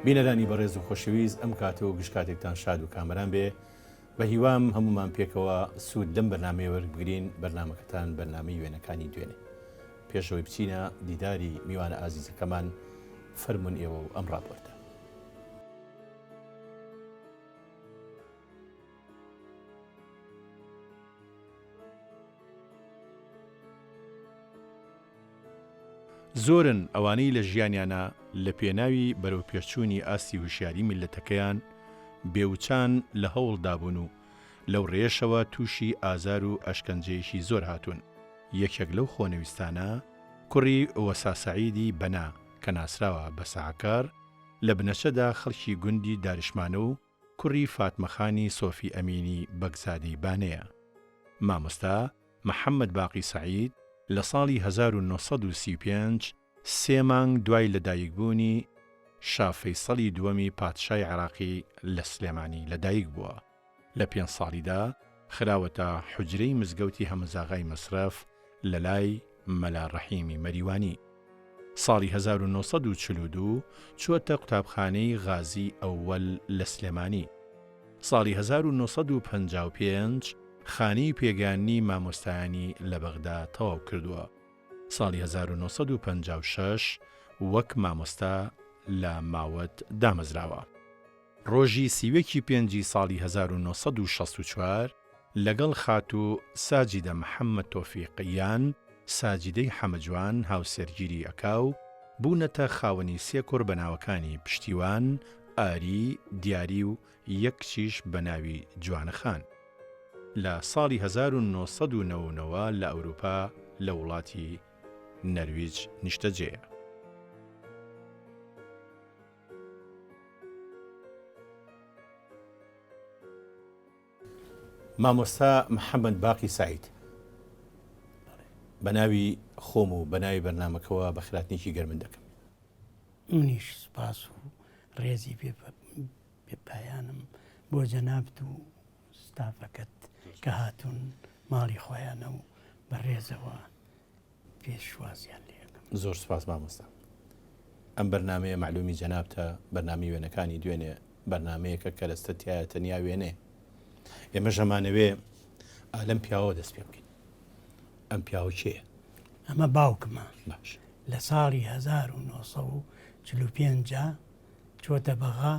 بینەرانی بەڕێز و خۆشەویست ئەم کاتەوە گشتکاتێکتان شاد و کامەران بێ بە هیوام هەمومان پێکەوە سوود لەم بەرنامەیە وەربگرین بەرنامەکەتان بەرنامەی وێنەکانی دوێنێ پێشەوەی بچینە دیداری میوانە ئازیزەکەمان فەرمون ئێوە و ئەم ڕاپۆرتە. زۆرن ئەوانەی لە ژیانیانە لە پێناوی بەرەو پێچوونی ئاستی وشیاری میلەتەکەیان بێوچان لە هەوڵدابوون و لەو ڕێشەوە تووشی ئازار و ئەشکەنجەیەکی زۆر هاتوون. یەکێک لەو خۆنەویستانە کوڕی وەسا سەعیدی بەنا کە ناسراوە بە سەعکار لە بنەچەدا خەڵکی گوندی داریشمانە و کوڕی فاتمەخانی سۆفی ئەمینی بەگزادی بانەیە. مامۆستا محەممەد باقی سەعید لە ساڵی 1935 سێ مانگ دوای لەدایکبوونی شا فەیسەڵی دووەمی پادشای عێراقی لە سلێمانی لەدایک بووە. لە 5 ساڵیدا خراوەتە حوجرەی مزگەوتی هەمزاغای مەسرەف لە لای مەلا ڕەحیمی مەریوانی. ساڵی 1942 چووەتە قوتابخانەی غازی ئەوەل لە سلێمانی. ساڵی 1955 خانەی پێگانی مامۆستایانی لە بەغدا تەواو کردووە. ساڵی 1956 وەک مامۆستا لە ماوەت دامەزراوە. ڕۆژی سیوێکی 5 ساڵی 1964 لەگەڵ خاتوو ساجیدە محەممەد تۆفیقیان ساجیدەی حەمەجوان هاوسەرگیری ئەکاو بوونەتە خاوەنی سێ کوڕ بەناوەکانی پشتیوان، ئاری، دیاری و یەکچیش بە ناوی جوانەخان. لە ساڵی 1990 لە ئەوروپا لە وڵاتی نەرویج نیشتەجێیە. مامۆستا محەممەد باقی سەعید بە ناوی خۆم و بە ناوی بەرنامەکەەوە بە خراتنێکی گەرمن دەکەم. منیش سپاس و ڕێزی پێپایانم بۆ جەنابت و ستافەکەت کە هاتوون ماڵی خۆیانە و بەڕێزەوە پێشوازیان لێکم. زۆر سپاس مامۆستا. ئەم بەرنامەیە معلومی جەنابتە بەرنامی وێنەکانی دوێنێ بەرنمەیەکە کە لەستە تایە تەنیا وێنێ. ئێمە ژەمانەوێ لەم پیاوە دەست پێ بکەین. ئەم پیاوە کێیە؟ ئەمە باوکمە. باش. لە ساڵی 1945 چۆتە بەغا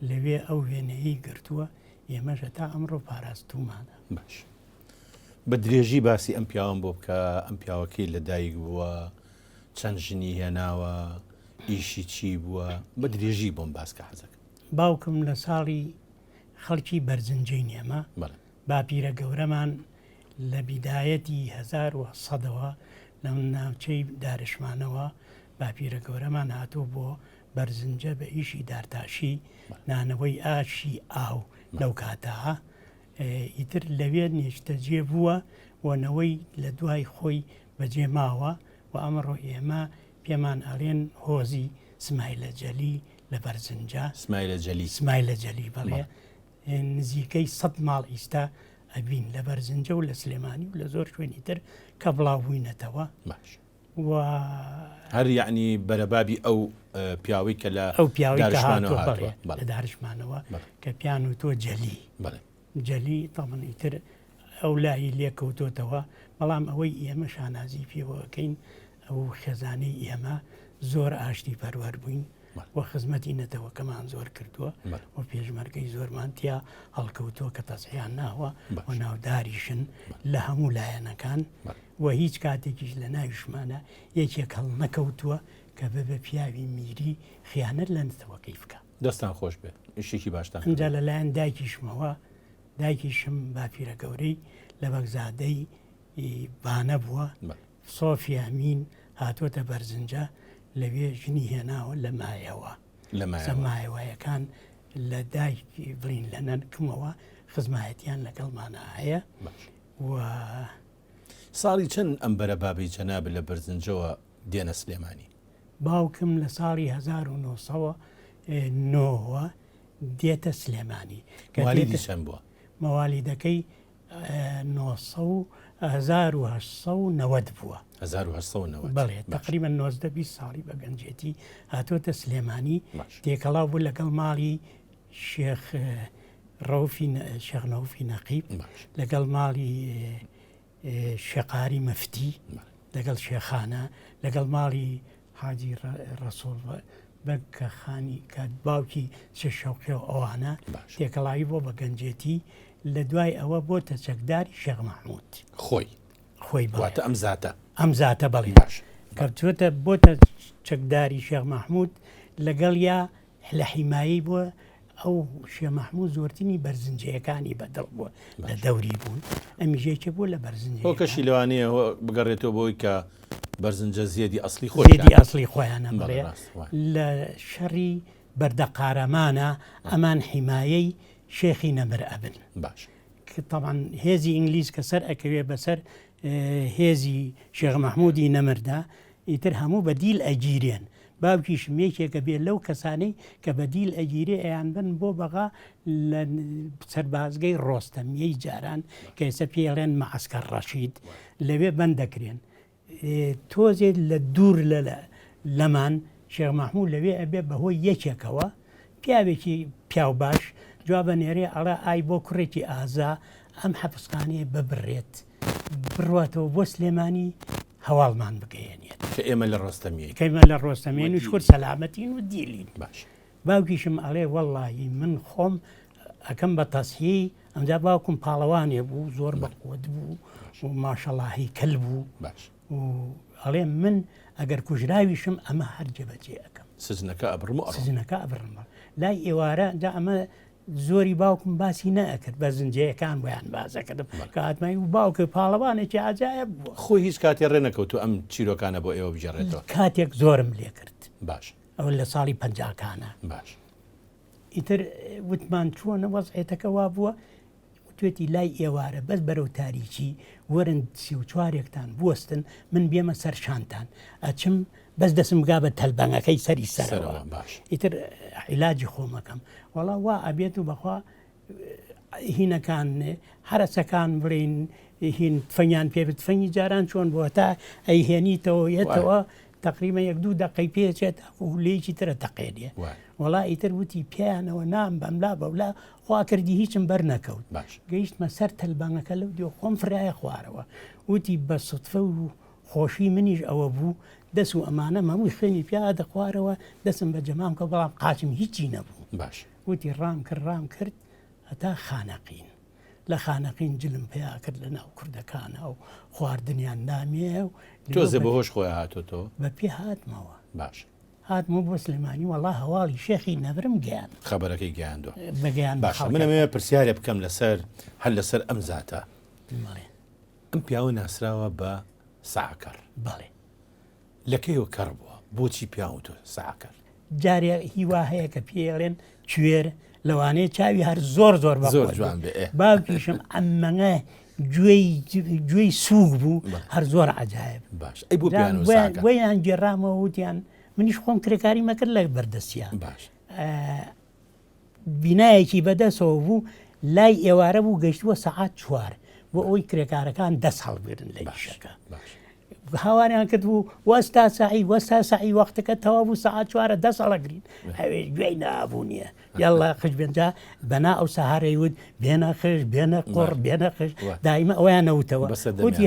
لەوێ ئەو وێنەیەی گرتووە ئێمەژە تا ئەمڕۆ پاراستومانە. باش. بە درێژی باسی ئەم پیاوەم بۆ بکە. ئەم پیاوەکەی لەدایک بووە، چەند ژنی هێناوە، ئیشی چی بووە، بە درێژی بۆم باسکە حەزەکە. باوکم لە ساڵی خەڵکی بەرزنجەی نێمە باپیرە گەورەمان لە بیدایەتی 1970ەوە لە ناوچەی دارشمانەوە باپیرە گەورەمان هاتوو بۆ بەرزنجە بە ئیشی دارتاشی نانەوەی ئاشی ئاو لەو کاتەها. ئیتر لەوێ نیشتەجێ بووە وەنەوەی لە دوای خۆی بەجێ ماوە و ئەمڕۆ ئێمە پێمان ئەڵێن هۆزی سمایلە جەلی لە بەرزنجە. سمایلە جەلی بەڵێ نزیکەی 100 ماڵ ئیستا ئەبین لە بەرزنجە و لە سلێمانی و لە زۆر شوێنی تر کە بڵاوبووینەتەوە. هەر یعنی بەرەبابی ئەو پیاوەی کە لە ئەو پیاوەی لە دارشمانەوە کە پیان و تۆ جەلی جەلی تەمەنی تر ئەو لای لێکەوتۆتەوە. بەڵام ئەوەی ئێمە شانازی پێوەکەین ئەو خێزانەی ئێمە زۆر ئاشتی پەروەەر بووین و خزمەتی نەتەوەکەمان زۆر کردووە و پێشمەرگەی زۆرمانتیا هەڵکەوتۆ کە تەسەیان ناوە و ناوداریشن لە هەموو لایەنەکان و هیچ کاتێکیش لە ناویشمانە یەکێک هەڵ نەکەوتووە کە بە پیاوی میری خیانەت لە نتەوەکەی بکە. دەستان خۆش بێت شتێکی باشتان. ئەجا لەلایەن دایکیشمەوە دایکیشم باپیرە گەورەی لە بەگزادەی بانە بووە سۆفی ئەمین هاتوۆتە بەرزنجە لەوێ ژنی هێناوە لە مایەوە مایەوەیەکان لە دایکی بڵین لە نەنکمەوە خزمایەتیان لەگەڵمانە هەیە. و ساڵی چەند ئەم بەرە بابی جەناب لە بەرزنجەوە دێنە سلێمانی؟ باوکم لە ساڵی 1990 دێتە سلێمانی. موالیدی چەند بووە؟ مەوالیدەکەی 1990 بووە 1990 بەڵێ تقریبا 19 ساڵی بە گەنجێتی هاتوۆتە سلێمانی تێکەڵاو بوو لەگەڵ ماڵی شێخ شێخ نەوفی نەقیب لەگەڵ ماڵی شێقاری مەفتی لەگەڵ شێخانە لەگەڵ ماڵی حاجی ڕەسوڵ بەکە خانی کات باوکی شەوقی و ئەوانە تێکەڵاوی بۆ بە گەنجێتی لە دوای ئەوە بۆتە چەکداری شێخ مەحموود خۆی واتە ئەم زاتە بەڵێ کەچۆتە بۆتە چەکداری شێخ مەحموود لەگەڵ یا لە حیمایی بووە ئەو شێخ مەحموود زۆرترینی بەرزنجەکانی بەدڵ بووە لە دەوری بوون ئەمیژێکە بوو لە بەرزنجە کەشی لەوانەیە بگەڕێتەوە بۆی کە بەرزنجە زیێدی ئەسلی ئەسلی خۆیانە بڵێ لە شەڕی بەردە قارەمانە ئەمان حیمایەی شێخی نەمر ئەبن باش طبعا هێزی ئینگلیز کە سەر ئەکەوێ بەسەر هێزی شێخ مەحموودی نەمردا ئیتر هەموو بەدیل ئەگیرێن باوکیش مێکێکە بێت لەو کەسانەی کە بەدیل ئەگیرێ ئەیان بن بۆ بەغا لە سەربازگەی ڕۆستەمیەی جاران کە ئێستا پێڵێن مەعسکەر ڕەشید لەوێ بەند دەکرێن تۆزێت لە دوور لەمان شێخ مەحموود لەوێ ئەبێ بەهۆی یەکێکەوە پیاوێکی پیاو باش جواب بە نێرێ ئەڵێ ئای بۆ کوڕێکی ئازا ئەم حەفسخانەیە ببڕێت بڕاتەوە بۆ سلێمانی هەواڵمان بگەێنێت کە ئێمە لە ڕۆستەمیە کەمە لە ڕۆستەمێن و شکر سەلامەتین و دیلین باش باوکیشم ئەڵێ وەڵڵاهی من خۆم ئەەکەم بە تەسهی ئەمجا باوکم پاڵەوانێ بوو زۆر بەقوت بوو و ماشەڵاهی کەل بوو باش و ئەڵێ من ئەگەر کوژراویشم ئەمە هەرجە بەجێ ئەەکەم سزنەکە ئەبرم لای ئێوارە دا ئەمە زۆری باوکم باسی نەئەکرد بە زنجەیەکان بۆیان بازەکردم کە هاتمای و باوکە پاڵەوانێکی ئاجایە بووە خۆی هیچ کاتێ ڕێنەکەوت و ئەم چیرۆکانە بۆ ئێوە بژێڕێتەوە کاتێک زۆرم لێ کرد باش ئەو لە ساڵی پەنجاکانە باش ئیتر وتمان چۆنە وەزعێتەکە وا بووە توێتی لای ئێوارە بەس بەرەو تاریکی وەرن 34ێکتان بوەستن من بێمە سەر شانتان ئەچم بەس دەسم گا بە تەلبەنگەکەی سەری سەرەوە ئیتر عیلاجی خۆمەکەم وەڵا وا ئەبێت و بەخوا هینەکان هەرەسەکان بڵین هین فەنیان پێ فەنی جاران چۆن بووە تا ئەیهێنیتەوە یەتەوە تقریبا 1-2 دقەی پێچێت و لێکی ترە تەقێنێ وڵا ئیتر وتی پیانەوە نام بەملا بەولا خوا کردی هیچم بەر نەکەوت گەیشتمە سەر تەلبانەکە لەو دێ خۆم فرایە خوارەوە وتی بە سوتفە و خۆشی منیش ئەوە بوو دەست و ئەمانە هەمووی خوێنی پیا دەخوارەوە دەسم بە جەمام کە بەڵام قاچم هیچی نەبوو باش وتی ڕام کرد هەتا خانەقین لە خانەقین جلم پیا کرد لە ناو کوردەکانە و خواردنیان نامێ و تۆزێ بەهۆش خۆی هاتۆتەوە بە پێ هاتمەوە باش هاتمە بۆ سلێمانی وەڵا هەواڵی شێخی نەبرم گیان خەبەرەکەی گەیاندووە بەگەیان باش منەوێ پرسیارێ بکەم لەسەر هەر لەسەر ئەم زاتە ئەم پیاوە ناسراوە بە ساعکەر بەڵێ لەکەیەوە کەڕ بووە بۆچی پیاوتۆ ساعکەر جارێ هیوا هەیە کە پێڵێن کوێر لەوانەیە چاوی هەر زۆر زۆر جوان بێ باوکیشم ئەممەngە گوێی سووک بوو هەر زۆر عجایب باش ئەی بۆ ویان گێڕامەوە وتیان منیش خۆم کرێکاری مەکرد لە بەردەستیان باش بینایەکی بەدەستەوە بوو لای ئێوارە بوو گەشتووە سەعات 4 بۆ ئەوی کرێکارەکان دەست هەڵبێرن لە ئیشەکە هاوانیان کرد بوو وەستا سعی وەختەکە تەوا بوو سەعات 4 دەست هەڵەگرین هەوێ گوێی نابوو نییە یاڵا خش بێنجا بەنا ئەو سەهارەی وت بێنە خش بێنە قڕ بێنە خش دایمە ئەویان نەوتەوە وتی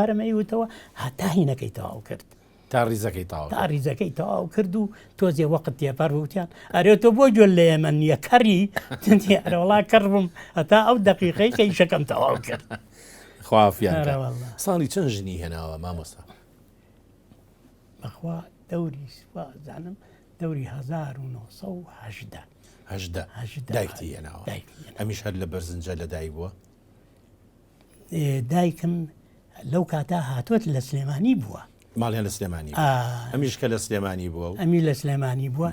هەرمەی وتەوە هەتا هینەکەی تەواو کرد تا ڕیزەکەی تەواو کرد و تۆزێ وەقت تێپەر وتیان ئەرێتۆ بۆ گوێ لە ئێمە نییە کەڕی ئەرەوەڵا کڕبم هەتا ئەو دقیقەی کە ئیشەکەم تەواو کرد خوافیان ساڵی چەند ژنی هێناوە مامۆستا بەخوا دەوری زانم دەوری 1970 دایکتی هێناوە ئەمیش هەر لە بەرزنجە لە دایک بووە دایکم لەو کاتا هاتووەت لە سلێمانی بووە ماڵیان لە سلێمانی ئەمیش کە لە سلێمانی بووە ئەمی لە سلێمانی بووە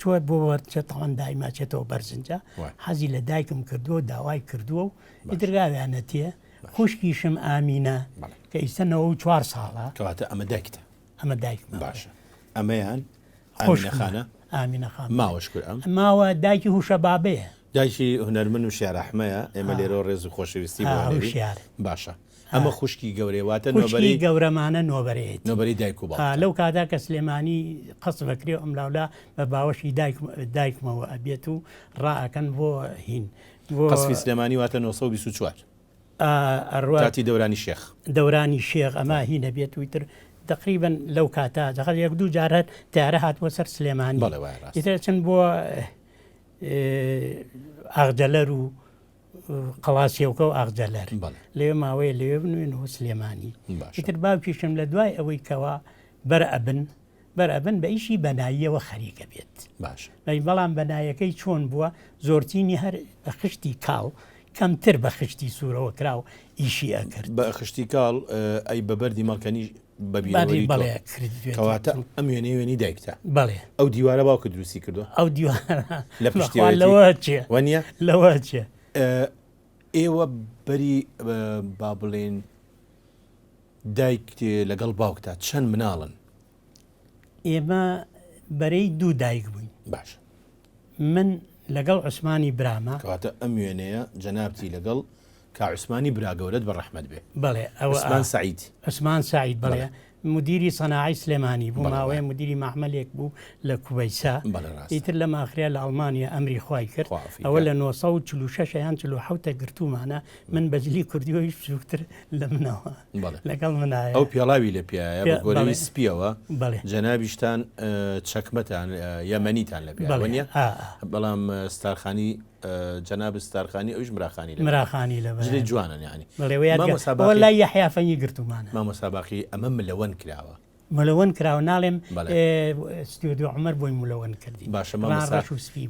چوە بۆ وەرچێتەوەن دایماچێتەوە بەرزنجە حەزی لە دایکم کردووە داوای کردووە و ئیترگاویانە تێ خوشکیشم ئامینە کە ئیستا 94 ساڵە کەواتە ئەمە دایکتە ئەمە دایک باشە ئەمەیان ئامینەخانە ئامینەخان ماوەش کرد ماوە دایکی هوشە بابەیە دایکی هونەرمەند و شێرەحمەیە ئێمە لێرە ڕێز و خۆشەویستی باشە ئەمە خوشکی گەورەواتە نۆبەری گەورەمانە نۆبەرێت نۆبەری دایک و باوک لەو کادا کە سلێمانی قەس بکرێ ئەملاولا بە باوەشی دایکمەوە ئەبێت و ڕائەکەن بۆ هین قەسفی سلێمانی واتە 1924 ئەڕواتی دەورانی شێخ ئەمە هینە بێت ویتر تقریبا لەو کاتا دەخەت یەک دوو جارەت تیارە هاتووە سەر سلێمانی ئیتر چەند بۆ ئاغجەلەر و قەڵاسیەوکە و ئاغجەلەر لێ ماوەیە لێوێ بنوێنەوە سلێمانی ئیتر باوکیشم لە دوای ئەوەی کەوا بەرئەبن بە ئیشی بەناییەوە خەریکە بێت بەڵام بەنایەکەی چۆن بووە زۆرتینی هەر بە خشتی کاڵ کەمتر بە خشتی سوورەوە کرا و ئیشی ئەکرد بە خشتی کاڵ ئەی بەبەردی ماڵکەنی بەبیێتەواتە ئەم وێنەی دایکتە بەڵێ ئەو دیوارە باوکە دروستی کردو ئەو دیوارە لە لەوە چێ وەنیە لەوە چێ ئێوە بەری با بڵێن دایک لەگەڵ باوکتا چەند مناڵن ئێمە بەرەی دوو دایک بووین باش من لەگەڵ عوسمانی برامە کەواتە ئەم وێنەیە جەنابتی لەگەڵ کا عوسمانی براگەورەت بە ڕەحمەت بێ بەڵێ ئەوە عوسمان سعید بڵێ مدیری سەناعی سلێمانی بوو ماوەیە مدیری مەحمەلێک بوو لە کوبەیسا ئیتر لە ماخریا لە ئەڵمانیا ئەمری خوای کرد ئەوە لە 1946 یان 1970 گرتومانە من بەجلی کوردیەوە هیچ بچووکتر لە منەوە لەگەڵ منایە ئەو پێڵاوی لە پیایە بە گۆرەوی سپیەوە جەنابیشتان چەکمەتان یەمەنیتان لە پیاوەنیە بەڵام ستارخانی جەناب ستارخانی ئەوش مراخانی لە جوانن یعنی لای یحیافەنی گرتومانە مامۆساباقی ئەمە ملەوەن کراوە ملەوەن کراوە ناڵێم ستودیۆ عومەر بۆی ملەوەن کردی باشە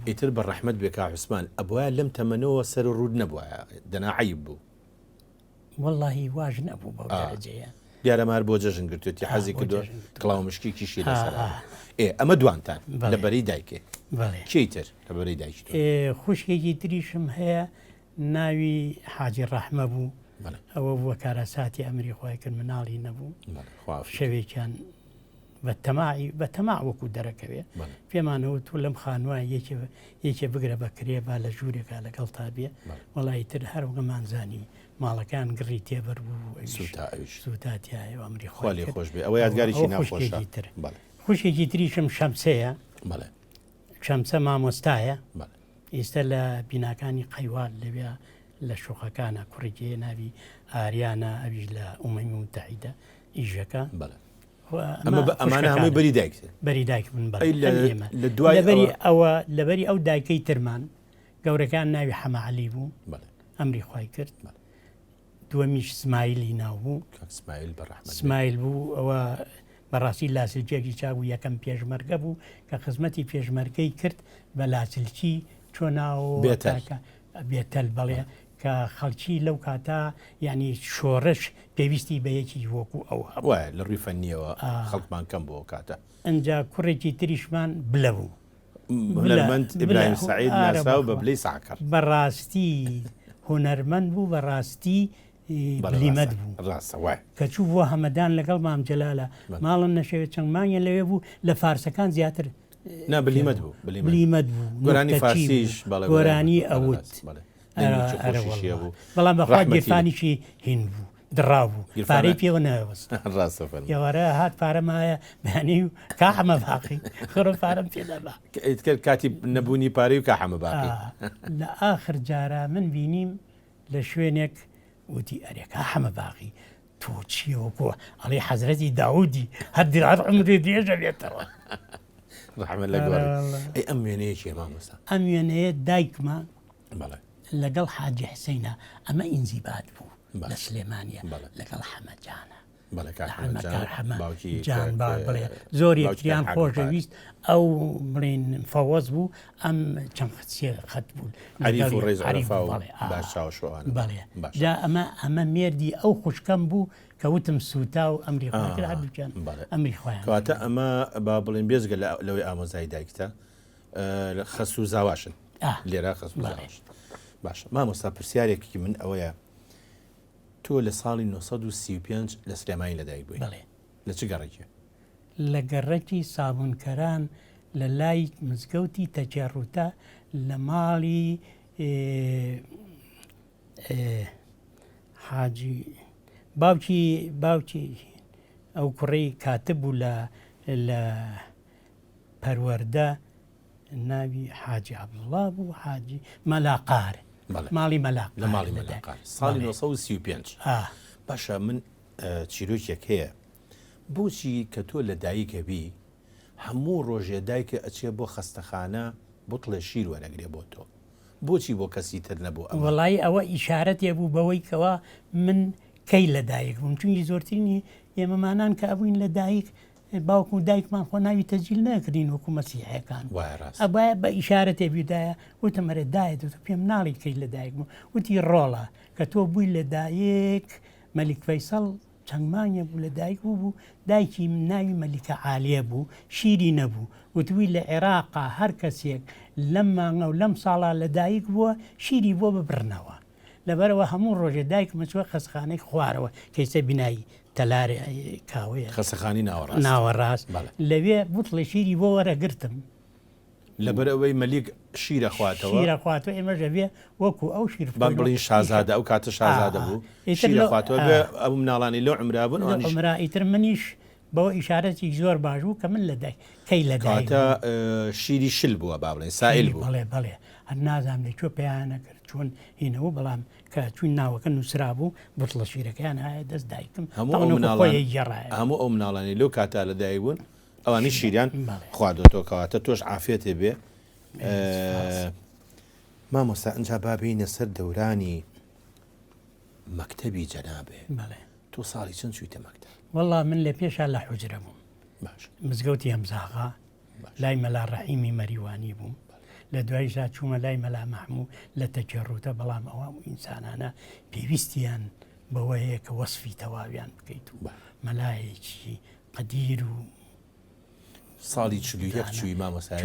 ئیتر بە ڕەحمەت بێ کا عوسمان ئەبوایە لەم تەمەنەوە سەر ڕوود نەبووە دەنا عەیب بوو واللهی واژ نەبوو بەو دەرەجەیە دیارەمار بۆ جەژن گرتوێتی حەزی کردو کڵاو مشکێکیشی لەسەر ئەمە دوانتان لەبەری دایکێ چیتر لەبەری دایک خوشکێکی تریشم هەیە ناوی حاجی ڕەحمە بوو ئەوە بووە کارەساتی ئەمری خوای کرد مناڵی نەبوو شەوێکیان بە تەماع وەکو دەرەکەوێ پێمانەوە تو لەم خانووای یەکێ بگرە بەکرێ با لە ژوورێکا لەگەڵ تا بێ وەڵی تر هەروەگەمانزانی ماڵەکان گڕی تێبەر بوو سوتاتیایە ئەمری خوای خۆش بێ ئەوە یادگاریی ناخۆشە تر خوشێکی تریشم شەمسەیە شەمسە مامۆستایە ئێستا لە بیناکانی قەیوان لەوێ لە شوخەکانە کوڕێکی ناوی ئاریانە ئەویش لە ئومەمی متحیدە ئیژەکە ئەمانە هەمووی بەری دایک بەری دایک من لەبەری ئەوە لەبەری ئەو دایکەی ترمان گەورەکان ناوی حەمەعەلی بوو ئەمری خوای کرد دووەمیش سمایلی ناو بوو سمایل بوو ئەوە بەڕاستی لاسلجێکی چابوو یەکەم پێشمەرگە بوو کە خزمەتی پێشمەرگەی کرد بە لاسلکی چۆناوە بێتەل بەڵێ کە خەڵکی لەو کاتا ینی شۆڕش پێویستی بە یەکی وەکو ئەو هەبووە لە ڕووی فەنیەوە خەڵکمان کەم بۆ کاتە ئەجا کوڕێکی تریشمان بلە بوو هونەرمەند ئیبراهیم سعید ناسا و بە بلەی ساکەر بەڕاستی هونەرمەند بوو بەڕاستی بلیمەت بوو کە چوو بۆ هەمەدان لەگەڵ مام جەلالە ماڵم نەشەوێت چەند مانگە لەوێ بوو لە فارسەکان زیاتر بلیمەت بوو بوو گۆرانی فارسیش گۆرانی ئەوت بەڵام بەخوا گیرفانیشی هین بوو دڕاو بوو پارەی پێوە نەوەست ێوارە هات پارەمایە بەیانی و کاحەمە باقی خڕۆ پارەم پێدەبا کاتی نەبوونی پارەی و کاحەمە باقی لە ئاخر جارە من بینیم لە شوێنێک وتی ئەرێکا هەمە باقی تۆ چیەوەکۆ ئەڵێ حەزرەتی داودی هەردی عمرێ درێژە بێتەوە ڕەحمەت لە گۆڕی ئەم وێنەیەکی مامۆستا ئەم وێنەیە دایکمان لەگەڵ حاجی حسەینە ئەمە ئینزیبات بوو لە سلێمانیە لەگەڵ حەمەجانە جان بڵێ زۆر یەکتریان خۆشەویست ئەو بڵێن فەوەز بوو ئەم چەند خەت بوو جا ئەمە مێردی ئەو خوشکەم بوو کە وتم سوتا و ئەمری خۆیان ئەمری خۆیان کەواتە ئەمە با بڵێن بێزگە لەوەی ئامۆزای دایکتە خەسوو زاواشن لێرە خەسوو زاواشن باشە مامۆستا پرسیارێکی من ئەوەیە تۆ لە ساڵی 1935 لە سلێمانی لەدایک بووی لە چ گەڕێکی لە گەڕێکی سابوونکەران لە لای مزگەوتی تەجێڕوتە لە ماڵی حاجی باوکی ئەو کوڕی کاتب بوو لە پەروەردە ناوی حاجی عەبدوڵڵا بوو حاجی مەلاقار ماڵی مەلاقار لە ماڵی مەلاقار ساڵی 1935 باشە من چیرۆکێک هەیە بۆچی کە تۆ لە دایکەبی هەموو ڕۆژێ دایکە ئەچێ بۆ خەستەخانە بوتڵێ شیر وەرەگرێ بۆ تۆ بۆچی بۆ کەسی تر نەبوو وەڵی ئەوە ئیشارەتێ بوو بەوەی کەوا من کەی لە دایک بووم چونکی زۆرترینی ئێمەمانان کە ئەبووین لە دایک باوکو و دایکمان خۆ ناوی تەجیل نەکردین وەکو مەسیحەکان ئەبایە بە ئیشارەتێ بیدایە وتەمەرە دایت پێم ناڵی کەی لە دایک بوو وتی ڕۆڵە کە تۆ بووی لە دایک مەلیک فەیسەڵ چەند مانگێ بوو لە دایک بوو دایکی ناوی مەلیکە عالیە بوو شیری نەبوو وتوی لە عێراقا هەر کەسێک لەم مانگە و لەم ساڵا لە دایک بووە شیری بۆ ببڕنەوە لەبەرەوە هەموو ڕۆژێ دایک مەچوە خەسخانەی خوارەوە کەیسە بینایی تەلارێ کاوەیە خەسەخانی ناوەڕاست لەوێ بوتڵی شیری بۆ وەرەگرتم لەبەر ئەوەی مەلیک شیرە خواتەوە ئێمە ژەبێ وەکو ئەو شیر بڵین شازادە ئەو کاتە شازادە بوو شیرە خواتەوە بێ ئەو مناڵانی لەو عمرابوون عمرا ئیتر منیش بەوە ئیشارەتی زۆر باش بوو کە من لە دای کەی لە کاتە شیری شل بووە با بڵێن سائل بوو بڵێ هەر نازانم لەکوێ پێیان نەکرد چۆن هینەوە بەڵام کە چوین ناوەکە نووسرا بوو بوتڵە شیرەکەیان هەیە دەست دایکم هەموو ئەو مناڵانی لەو کاتا لە دایک بوون ئەوانی شیریان خواردۆتەوە کەواتە تۆش عافێتێ بێ مامۆستا ئەنجا بابینە سەر دەورانی مەکتەبی جەنابێ تۆ ساڵی چەند چوویتە مەکتەب وەڵا من لە پێشا لە حوجرە بووم مزگەوتی هەمزاغا لای مەلا ڕەحیمی مەریوانی بووم لە دوایشا چوومە لای مەلا مەحموو لە تەکێڕوتە بەڵام ئەوە ئینسانانە پێویستیان بەوەیە کە وەسفی تەواویان بکەیت و مەلایەکی قەدیر و ساڵی چووی مامۆستا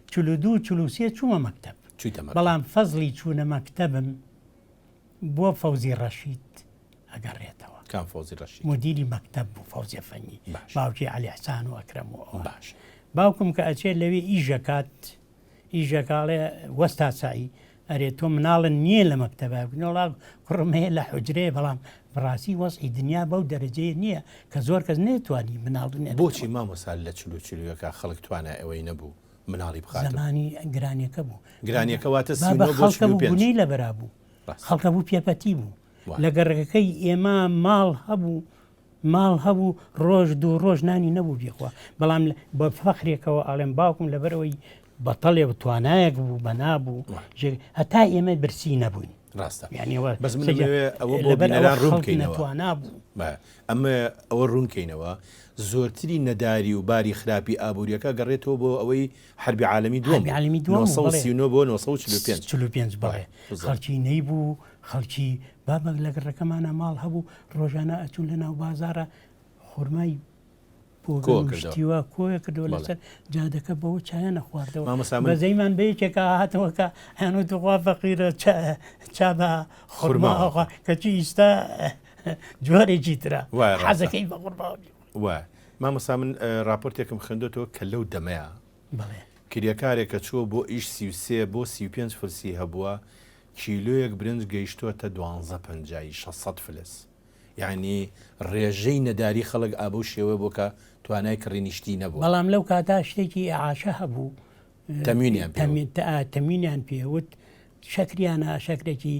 42 چوومە مەکتەب بەڵام فەزلی چوونە مەکتەبم بۆ فەوزی ڕەشید ئەگەڕێتەوە کام فەوزی ڕەشید مدیری مەکتەب بوو فەوزیە فەنی باوکی عەلی حەسان و ئەکرەم و باش باوکم کە ئەچێت لەوێ ئیژەکاڵێ وەستا سایی ئەرێ تۆ مناڵن نییە لە مەکتەبە بنەوەڵا کوڕم هەیە لە حوجرەیە بەڵام بڕاستی وەسعی دنیا بەو دەرەجەیە نییە کە زۆر کەس نێتوانی مناڵدنێ بۆچی مامۆستا لە چلوەکە خەڵک توانە ئەوەی نەبوو مناڵی بخات زمانی گرانیەکە بوو گرانیەکەواتە خەڵکە بوو بوونەی لەبەرا بوو خەڵکە بوو پێپەتی بوو لە گەڕەکەی ئێمە ماڵ هەبوو ڕۆژ دوو ڕۆژ نانی نەبوو بێخوا بەڵام بە فەخرێکەوە ئاڵێم باوکم لەبەرەوەی بەتەڵێ توانایەک بوو بە نابوو هەتا ئێمە برسی نەبووین ڕاستە بەس ئەوە ئەمە ئەوە ڕوونکەینەوە زۆرتری نەداری و باری خراپی ئابوووریەکە گەڕێتەوە بۆ ئەوەی حربی عالەمی دووەم 1939 بۆ 1945 بڵێ خەڵکی نەی بوو خەڵکی بابەک لە گەڕەکەمانە ماڵ هەبوو ڕۆژانە ئەچوون لە ناو بازارە خورمای بۆشتیوە کۆیە کردەوە لەسەر جادەکە بەوە چایە نەخواردەوە بەزەیمان بەیەکێکە هاتەوەکە هەنوو دخوا فەقیرە چا بە خورماخوا کەچی ئیستا جوارێکی ترە حەزەکەی بە قورباوی وە مامۆستا من راپۆرتێکم خوێندۆتەوە کە لەو دەمەیە کریەکارێکە چووە بۆ ئیش 33 بۆ 35 فرسی هەبووە کیلۆیەک برنج گەیشتووەتە 1250 فلس یعنی ڕێژەی نەداری خەڵک ئابوو شێوە بۆ کە توانای کڕینیشتی نەبوو بەڵام لەو کاتا شتێکی عاشە هەبوو تەمینیان پێوت شەکریانە شەکرێکی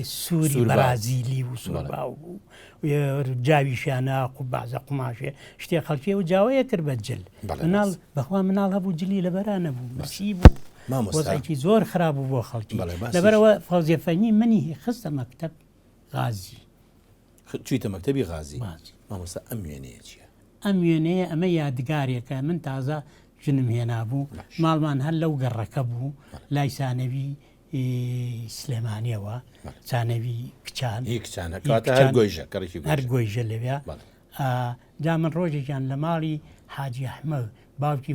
سووری بەرازیلی و سوورباو بوو جاویشیانە قوبازە قماشێ شتێ خەڵکی و جاوەیە کرد بە جل مناڵ بەخوا مناڵ هەبوو جلی لەبەرە نەبوو بەسی بوو وەزایکی زۆر خراپ بوو بۆ خەڵکی لەبەرەوە فەوزیە فەنی منی خستە مەکتەب غازی چیتە مەکتەبی غازی مامۆستا ئەم وێنەیە چییە؟ ئەم وێنەیە ئەمە یادگارێکە من تازە ژنم هێنابوو ماڵمان هەر لەو گەڕەکە بوو لای سانەوی سلێمانیەوە چانەوی کچان هەر گۆیژە لەوێ جا من ڕۆژێکیان لە ماڵی حاجی ئەحمە باوکی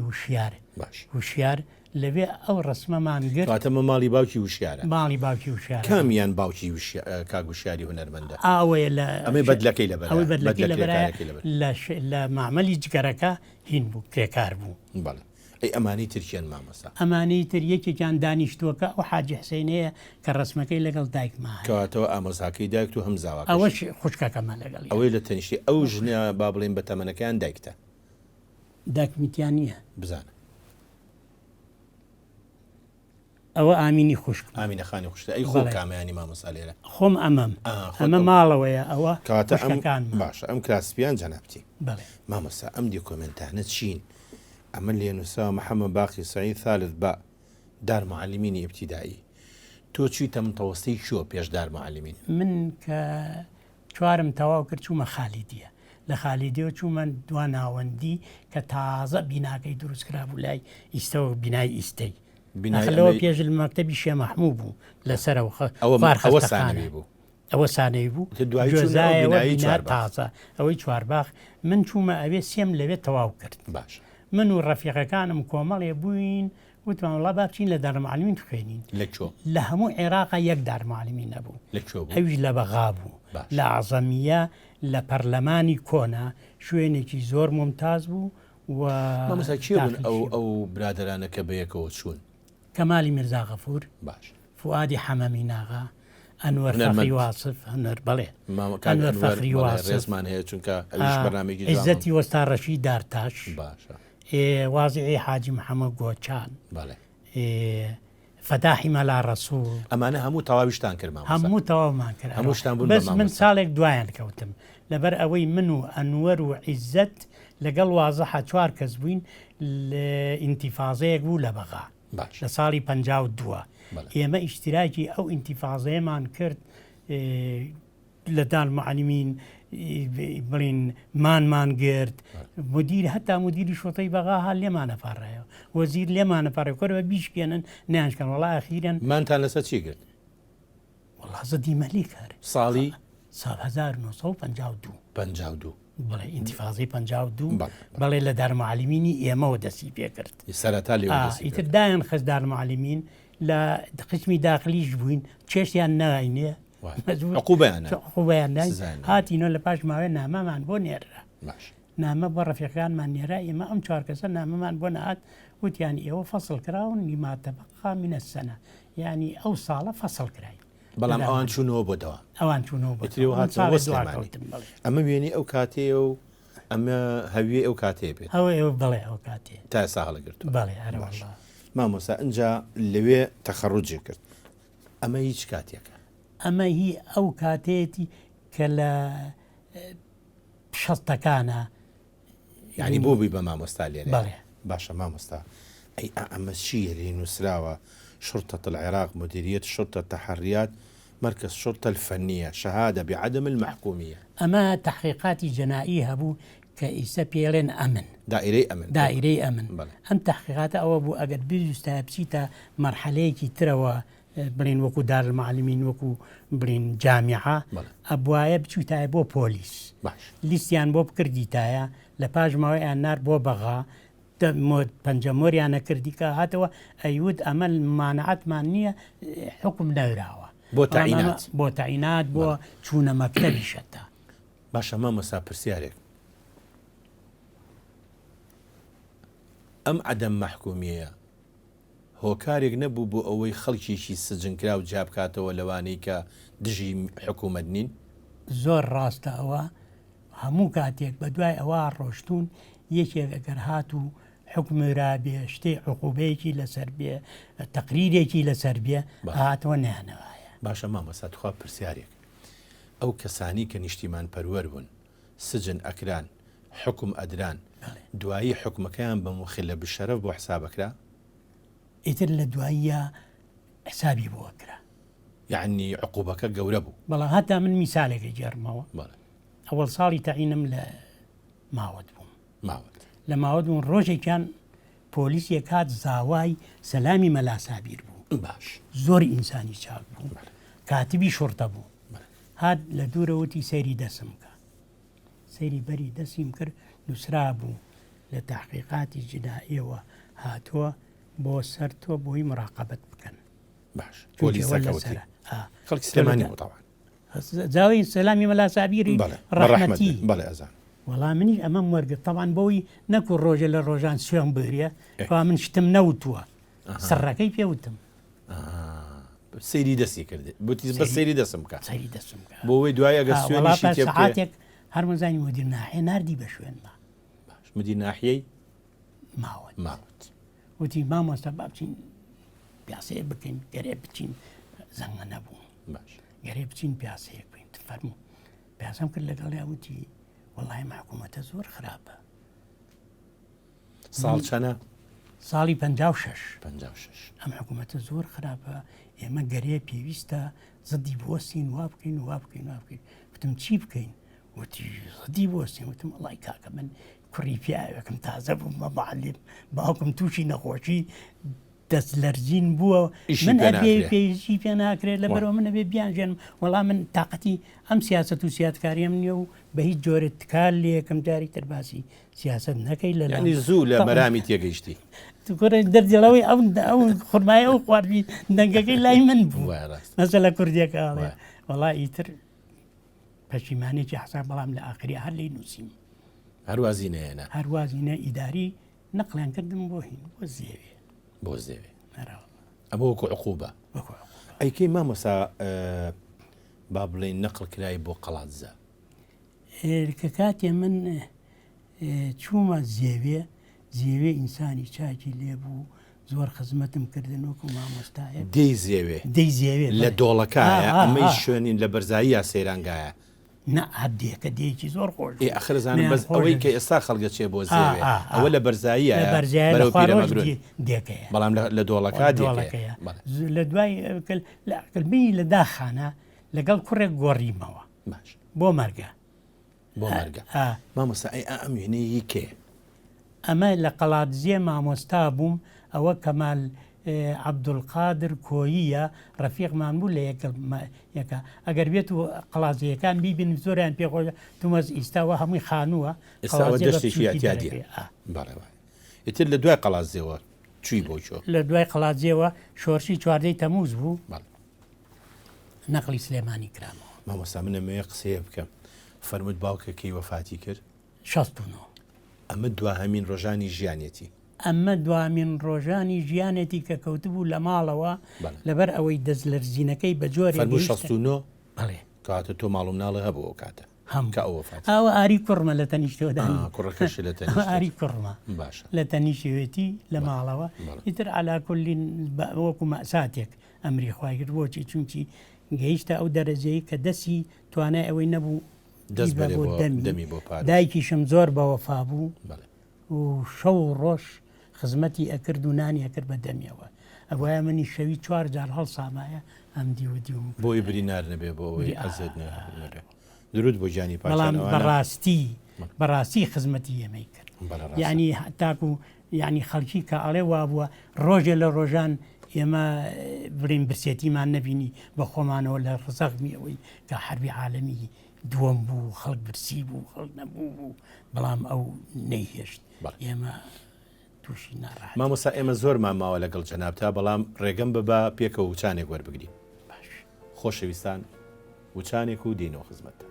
وشیار لەوێ ئەو ڕسمەمان گرتمە ماڵی باوکی وشیارە ماڵی باوکی وشیار کامیان باوکی کاگوشیاری هونەرمەندە ئەوەیە لە ئەمەی بەدلەکەی لە معمەلی جگەرەکە هین بوو کرێکار بوو ئەی ئەمانی ترکیان مامۆستا ئەمانەی تر یەکێکیان دانیشتووەکە ئەو حاجی حسێنەیە کە ڕسمەکەی لەگەڵ دایکمان کەواتەوە ئامۆزاکەی دایک و هەمزاوە ئەوەش خوشکەکەمە لەگەڵ ئەوەی لە تەنیشتی ئەو ژنە با بڵێن بە تەمەنەکەیان دایکتە داکمیتیان نییە بزانە ئەوە ئامینی خوشک ئامینەخانی خوشتە ئەی خۆ کامیانی مامۆستا لێرە خۆم ئەمە ماڵەوەیە ئەوە کەواتە خوشکەکان باشە ئەم کراسپیان جەنابتی بڵێ مامۆستا ئەم دیکۆمنتانە چین ئەمە لێ نووسراوە محەممەد باقی سعید ثالث با دار معلمینی ابتیدایی تۆ چیتە متەوەستەی شووە پێش دار معلمین من کە چوارم تەواو کرد چوومە خالیدیە لە خالیدیەوە چوومە دوا ناوەندی کە تازە بیناکەی دروست کرا بوو لای ئیستەوە بینای ئیستەی لەوە پێش مەکتەبی شێ مەحموو بوو لەسەرەوە سانەوی بوو ئەوە سانەی بوو دوایەوە تازە ئەوەی چوارباخ من چوومە ئەوێ سێم لەوێ تەواو کرد باش من و ڕەفیقەکانم کۆمەڵێ بووین وتمان وڵا با بچین لە دارمعلمین خوێنین لە هەموو عێراقا یەک دارمعلمی نەبوو ئەویش لە بەغا بوو لە عەزەمیە لە پەرلەمانی کۆنا شوێنێکی زۆر ممتاز بوو و ئەو برادرانە کە بەیەکەوە چوون کەمالی میرزا غەفور باش فوادی حەمەمی ناغا ئەنوەر فەخری واسف هەنەر بەڵێ ئەنوەر فەخری واسف ڕێزمان هەیە چونکە بەرنامێکی عیزەتی وەستا ڕەشی دارتاش باشە وازعی حاجی محەممەد گۆچان بەڵێ فەداحی مەلا ڕەسوول ئەمانە هەموو تەواویشتان کرد هەموو تەواومان کرد هەمووشتان بوون بەس من ساڵێک دوایان کەوتم لەبەر ئەوەی من و ئەنوەر و عیزەت لەگەڵ وازەحە چوار کەس بووین لە ئینتیفازەیەک بوو لە بەغا لە ساڵی 52 ئێمە ئیشتراکی ئەو ئینتیفازەیەمان کرد لە دارمعلمین بڵین مانمان گرت مدیر هەتا مدیری شۆتەی بەغا هەر لێمانە پاڕایەوە وەزیر لێمانە پاڕێ کۆرەوە بیشکێنن نیانشکەن وڵا ئەخیرەن مانتان لەسەر چی کرد وڵا زەدی مەلی کار ساڵی 1952 بڵێ ئینتیفازی 52 بەڵێ لە دارمعلمینی ئێمەوە دەستی پێ کرد سەرەتا ئیتر دایان خەز دارمعلمین لە قسمی داخلیش بووین چێشتیان ناینێ قوبیان هاتیینەوە لە پاش ماوەیە نامەمان بۆ نێرا نامە بۆ ڕەفیقانمان نێرا ئێمە ئەم چوار کەسە نامەمان بۆ نەهات وتیان ئێوە فەسڵ کراون لیماتەبقا منە سەنە یعنی ئەو ساڵە فەسڵ کراین بەڵام ئەوان چوونەوە بۆتەوە ئەوان چوونەوە ئەمە وێنی ئەو کاتێ و ئەمە هەویێ ئەو کاتێ بێت ئەوە بڵێ ئەو کاتێ تا ساڵەگرت بەڵێ مامۆستا ئەجا لەوێ تەخەڕوجێ کرد ئەمە هیچ کاتێکە ئەمە هی ئەو کاتێتی کە لە شەستەکانە یعنی بۆ بی بە مامۆستا لێرە باشە مامۆستا ئەی ئەمە چیە لێ نووسراوە شرطة العراق مديرية شرطة التحريات مركز شرطة الفنية شهادة بعدم المحكومية أما تحقيقات جنائية هبو كإيسا بيلين أمن دائري أمن أم تحقيقات أو أبو أقد بيجوستا بسيتا مرحلة كي تروا بلين وكو دار المعلمين وكو بلين جامعة أبوايا بچوتايا بو بوليس ليستيان بو بكرديتايا لباج ماوي النار بو بغا پەنجەمۆریانە کردی کە هاتەوە ئەیود ئەمە مانەعەتمان نییە حکم نەوراوە بۆ تەعینات بۆ چوونە مەکتەبی شەتا باشە مامۆستا پرسیارێک ئەم عەدەم مەحکومیەیە هۆکارێک نەبوو بۆ ئەوەی خەڵکیشی سجنکرا و جابکاتەوە لەوانەی کە دژی حکوومەت نین زۆر ڕاستە ئەوە هەموو کاتێک بە دوای ئەوە ڕۆشتون یەکێک ئەگەر هات و حکمرا بێ شتێ عقوبەیەکی لەسەر بێ تەقریرێکی لەسەر بێ هاتەوە نیانەوەیە باشە مامۆستا توخوا پرسیارێک ئەو کەسانی کە نیشتیمان پەروەەر بوون سجن ئەکران حکم ئەدران دوایی حکمەکەیان بە مخلە بشەرەف بۆ حسابەکرا ئیتر لە دواییە حسابی بۆکرا یعنی عقوبەکە گەورە بوو بەڵام هەتا من میسالێکی جێڕمەوە ئەوەڵ ساڵی تەعینم لە ماوەت بووم لە ماوەت بوون ڕۆژێکیان پۆلیسیە کات زاوای سەلامی مەلاسابیر بوو باش زۆر ئینسانی چاک بوو کاتبی شورتە بوو هات لە دوورەوەتی سەیری دەسم کە سەیری بەری دەسیم کرد نووسرا بوو لە تحقیقاتی جنائیەوە هاتووە بۆ سەر تۆ بۆی مراقەبەت بکەن باش خەڵکی سلێمانی بوو زاوی سەلامی مەلاسابیری ڕەحمەتی بەڵێ ئەزان وەڵام منیش ئەمەم وەرگرت تەوان بەوەی نەکو ڕۆژە لە ڕۆژان سوێن بێریە کەوا من شتم نەوتووە سەرڕەکەی پێوتم سەیری دەستی کردێت بوتی بە سەیری دەسم بکە سەری دەسم بکە بۆ ئەوەی دوای ئەگەر سوێنیشی تێ بکەیت سەعاتێک هەرمەزانی مدیر ناحێ ناردی بە شوێنما مدیر ناحیەی ماوت وتی مامۆستا با بچین پیاسەیە بکەین گەرێ بچین زەنگە نەبوو باش گەرێ بچین پیاسەیەک بین فەرموو پیاسەم کرد لەگەڵیا وتی وەڵای حکوومەتە زۆر خراپە ساڵ چەنە ساڵی 56 ئەم حکوومەتە زۆر خراپە ئێمە گەرێ پێویستە زدی بۆستین وا بکەین وا بکەین وا بکەین وتم چی بکەین وتی زدی بۆستین وتم وڵای کاکە من کوڕی پیاوێکم تازە بووم بە معلم باوکم تووشی نەخۆشی دەست لەرزین بووە من پێشی پێ ناکرێت لەبەرەوە منە بێ بیانژێنم وەڵام من تااقەتی ئەم سیاست و سیاتکاریەم نییە و بە هیچ جۆرە تکال لێ یەکەم جاری تەرباسی سیاست نەکەی لە ینی زوو لە مەرامی تێگەیشتی دەردڵەوەی ئەو خورمایە و خواردبی دەنگەکەی لای من بوو مەسە لە کوردیەکەڵێ وەڵا ئیتر پەشیمانێکی حساب بەڵام لە ئاخری هەر لی نووسیم هەروازینەیەە هەروازینە ئیداری نەقلیان کردم بۆ هین بۆ زێوێ بۆ زێوێ ئەمە وەکو عقوبە ئەیکەی مامۆسا با بڵێن نەقل کرای بۆ قەڵاتزە کە کاتێ من چوومە زێوێ ئینسانی چاکی لێبوو زۆر خزمەتم کردن وەکو مامۆستایە دەی زێوێ لە دۆڵەکایە ئەمەی شوێنین لە بەرزاییە سەیرانگایە نە هەردێکە دێکی زۆر خۆش ئەخرزانم بەس ئەوەی کە ئێستا خەڵگە چێ بۆ زێوێ ئەوە لە بەرزاییە دێکەیە بەڵام لە دۆڵەکە دۆڵەکەیە لە دوای کلبی لە داخانە لەگەڵ کوڕێک گۆڕیمەوە باش بۆ مەرگە مامۆستا ئەی ئەم وێنەیە کێ ئەمە لە قەڵاتزیێ مامۆستا بووم ئەوە کەمال عەبدولقادر کۆییە ڕەفیقمان بوو لە یەکە ئەگەر بێت و قەڵازیەکان بیبن زۆریان پێخۆشە تومەز ئیستاوە هەمووی خانووە ئیتر لە دوای قەڵازیەوە چووی بۆ چۆ لە دوای قەڵازیەوە شۆرشی 14 تەمووز بوو نەقلی سلێمانی کرامەوە مامۆستا منەمەیە قسەیە بکەم فەرمووت باوکەکەی وەفاتی کرد 69 ئەمە دواهەمین ڕۆژانی ژیانێتی ئەمە دوامین ڕۆژانی ژیانێتی کە کەوتبوو لە ماڵەوە لەبەر ئەوەی دەست لەرزینەکەی بە جۆری 69 کاتە تۆ ماڵم ناڵە هەبوو کاتە ئەوە ئاری کوڕمە لە تەنیشتۆدان کوڕەکەش لە ئاری کوڕمە لە تەنیشتێتی لە ماڵەوە ئیتر علاکلین وەکو مەساتێک ئەمری خواگرت بۆچی چونکی گەیشتە ئەو دەرەجەی کە دەستی توانای ئەوەی نەبوو دەمی بۆ دایکیشم زۆر بەوەفا بوو و شەو ڕۆژ خزمەتی ئەکرد و نانی ئەکرد بە دەمیەوە ئەوایە منی شەوی 4 جار هەڵسامایە ئەم دیوم بۆی برینار نەبێ بۆ ئەوەی ئەزت نەبێ درود بۆ جانی بەڵام بەڕاستی خزمەتی ئێمەی کرد یعنی تاکو یعنی خەڵکی کە ئەڵێ وا بووە ڕۆژێ لە ڕۆژان ئێمە بڵێن برسێتیمان نەبینی بە خۆمانەوە لە ڕزەقمی ئەوەی کە حربی عالەمی دووەم بوو خەڵک برسی بوو خەڵک نەبوو بوو بەڵام ئەو نەیهێشت ئێمە تووشی ناڕاحەت مامۆستا ئێمە زۆرمان ماوە لەگەڵ جەنابتا بەڵام ڕێگەم ببە پێکەوە وچانێک وەربگرین باش خۆشەویستان وچانێک و دێنەوە خزمەتە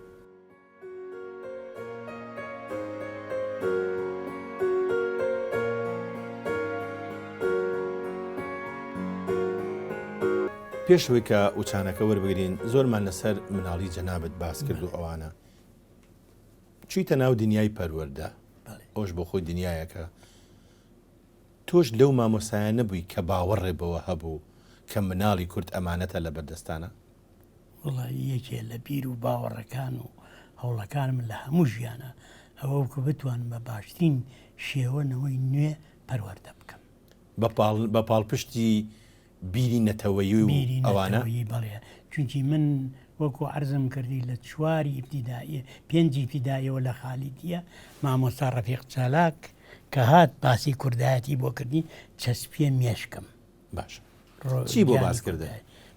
پێشەوەی کە وچانەکە وەربگرین زۆرمان لەسەر مناڵی جەنابەت باس کرد و ئەوانە چیتە ناو دنیای پەروەردە ئەوش بۆ خۆی دنیایەکە تۆش لەو مامۆسایە نەبووی کە باوەڕێ بەوە هەبوو کە مناڵی کورد ئەمانەتە لە بەردەستانە وڵی یەکێ لە بیر و باوەڕەکان و هەوڵەکانم لە هەموو ژیانە ئەوە کە بتوان بە باشترین شێوەنەوەی نوێ پەروەردە بکەم بە پاڵپشتی بیری نەتەوەیی و ئەوانە بەڵێ چونکی من وەکو عەرزم کردی لە 4 ئیبتیدایی 5 ئیبتیداییەوە لە خالیدیە مامۆستا ڕەفیق چالاک کە هات باسی کوردایەتی بۆ کردی چەسپیە مێشکم باش چی بۆ باس کردن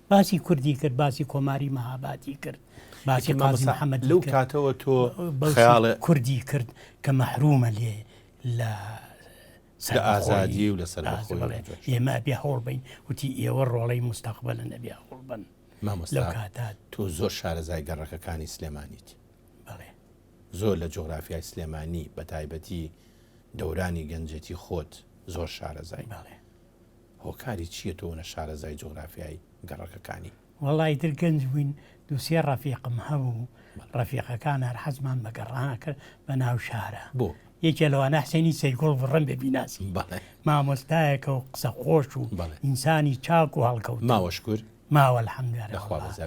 باسی کوردی کرد باسی کۆماری مەهاباتی کرد باسی قازی محەممەد لەو کاتەوە تۆ خەیاڵە کوردی کرد کە مەحرومە لێ لە ئازادی و لەسەر ئێمە بێ هەوڵ بین وتی ئێوە ڕۆڵەی مستەقبەلە نەبێ هەوڵ بن مامۆستا تۆ زۆر شارەزای گەڕەکەەکانی سلێمانیت بەڵێ زۆر لە جۆگرافیای سلێمانی بە تایبەتی دەورانی گەنجەتی خۆت زۆر شارەزای هۆکاری چییە تۆ نە شارەزای جۆگرافیای گەڕەکەکانی؟ وەڵی تر گەنج بووین دووسێ ڕەفیقم هەبوو ڕەفیقەکان هەر حەزمان بە گەڕانە کرد بە ناو شارە بۆ یەکێ لەوانە حسێنی سەیگۆڵ بڕم بە بیناسی مامۆستایەکە و قسە خۆش و ئینسانی چاک و هەڵکەوت ماوەشکر ماوە الحەمدلله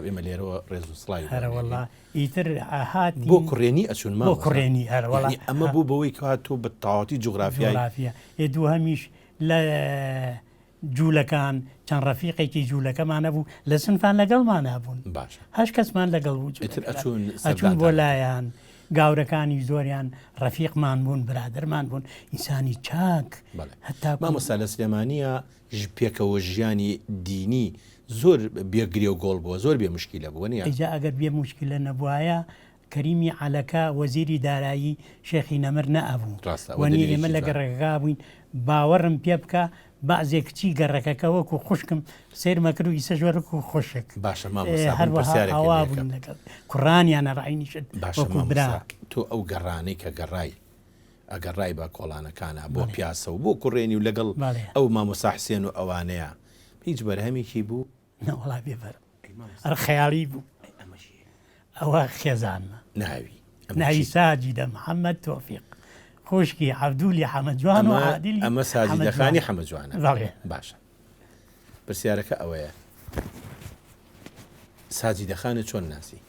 ئێمە لێرەوە ڕێز و سڵای هەرەوەڵا ئیتر ئاهاتی بۆ کوڕێنی ئەچون بۆ کوڕێنی هەرەوەڵا ئەمە بوو بەوەی کات تۆ بە تەواوەتی جوغرافیای دوو هەمیش لە جوولەکان چەند ڕەفیقێکی جوولەکەمانە بوو لە سنفان لەگەڵمان هەبوون باش هەش کەسمان لەگەڵ بوو ئەچون بۆ لایەن گاورەکانی زۆریان ڕەفیقمان بوون برادرمان بوون ئینسانی چاک هەتا مامۆستا لە سلێمانیە پێکەوە ژیانی دینی زۆر بێگرێ و گۆڵ بووە زۆر بێ مشکیلە بووە نیە ئەجا ئەگەر بێ مشکلە نەبووایە کەریمی عەلەکە وەزیری دارایی شێخی نەمر نەئەبوو وەنی ئێمە لە گەڕەکەکە بووین باوەڕم پێ بکە بەعزێک کچی گەڕەکەکە وەکو خوشکم سێرمە کرد و ئیسە ژۆرەک و خۆشک باشە هەروەها بوون لەگەڵ کوڕانیانە ڕاینیشت وەکو برا تۆ ئەو گەڕانەی کە گەڕای ئەگەڕای بە کۆڵانەکانە بۆ پیاسە و بۆ کوڕێنی و لەگەڵ ئەو مامۆستا حسێن و ئەوانەیە هیچ بەرهەمێکی بوو نەوەڵا بێبەر ئەر خەیاڵی بوو ئەوە خێزانمە ناوی ساجیدە محەممەد تۆفیق خۆشکی عەبدولی حەمەدجوان و عادلی ئەمە ساجیدەخانی حەمەدجوانە باشە پرسیارەکە ئەوەیە ساجیدەخانە چۆن ناسی؟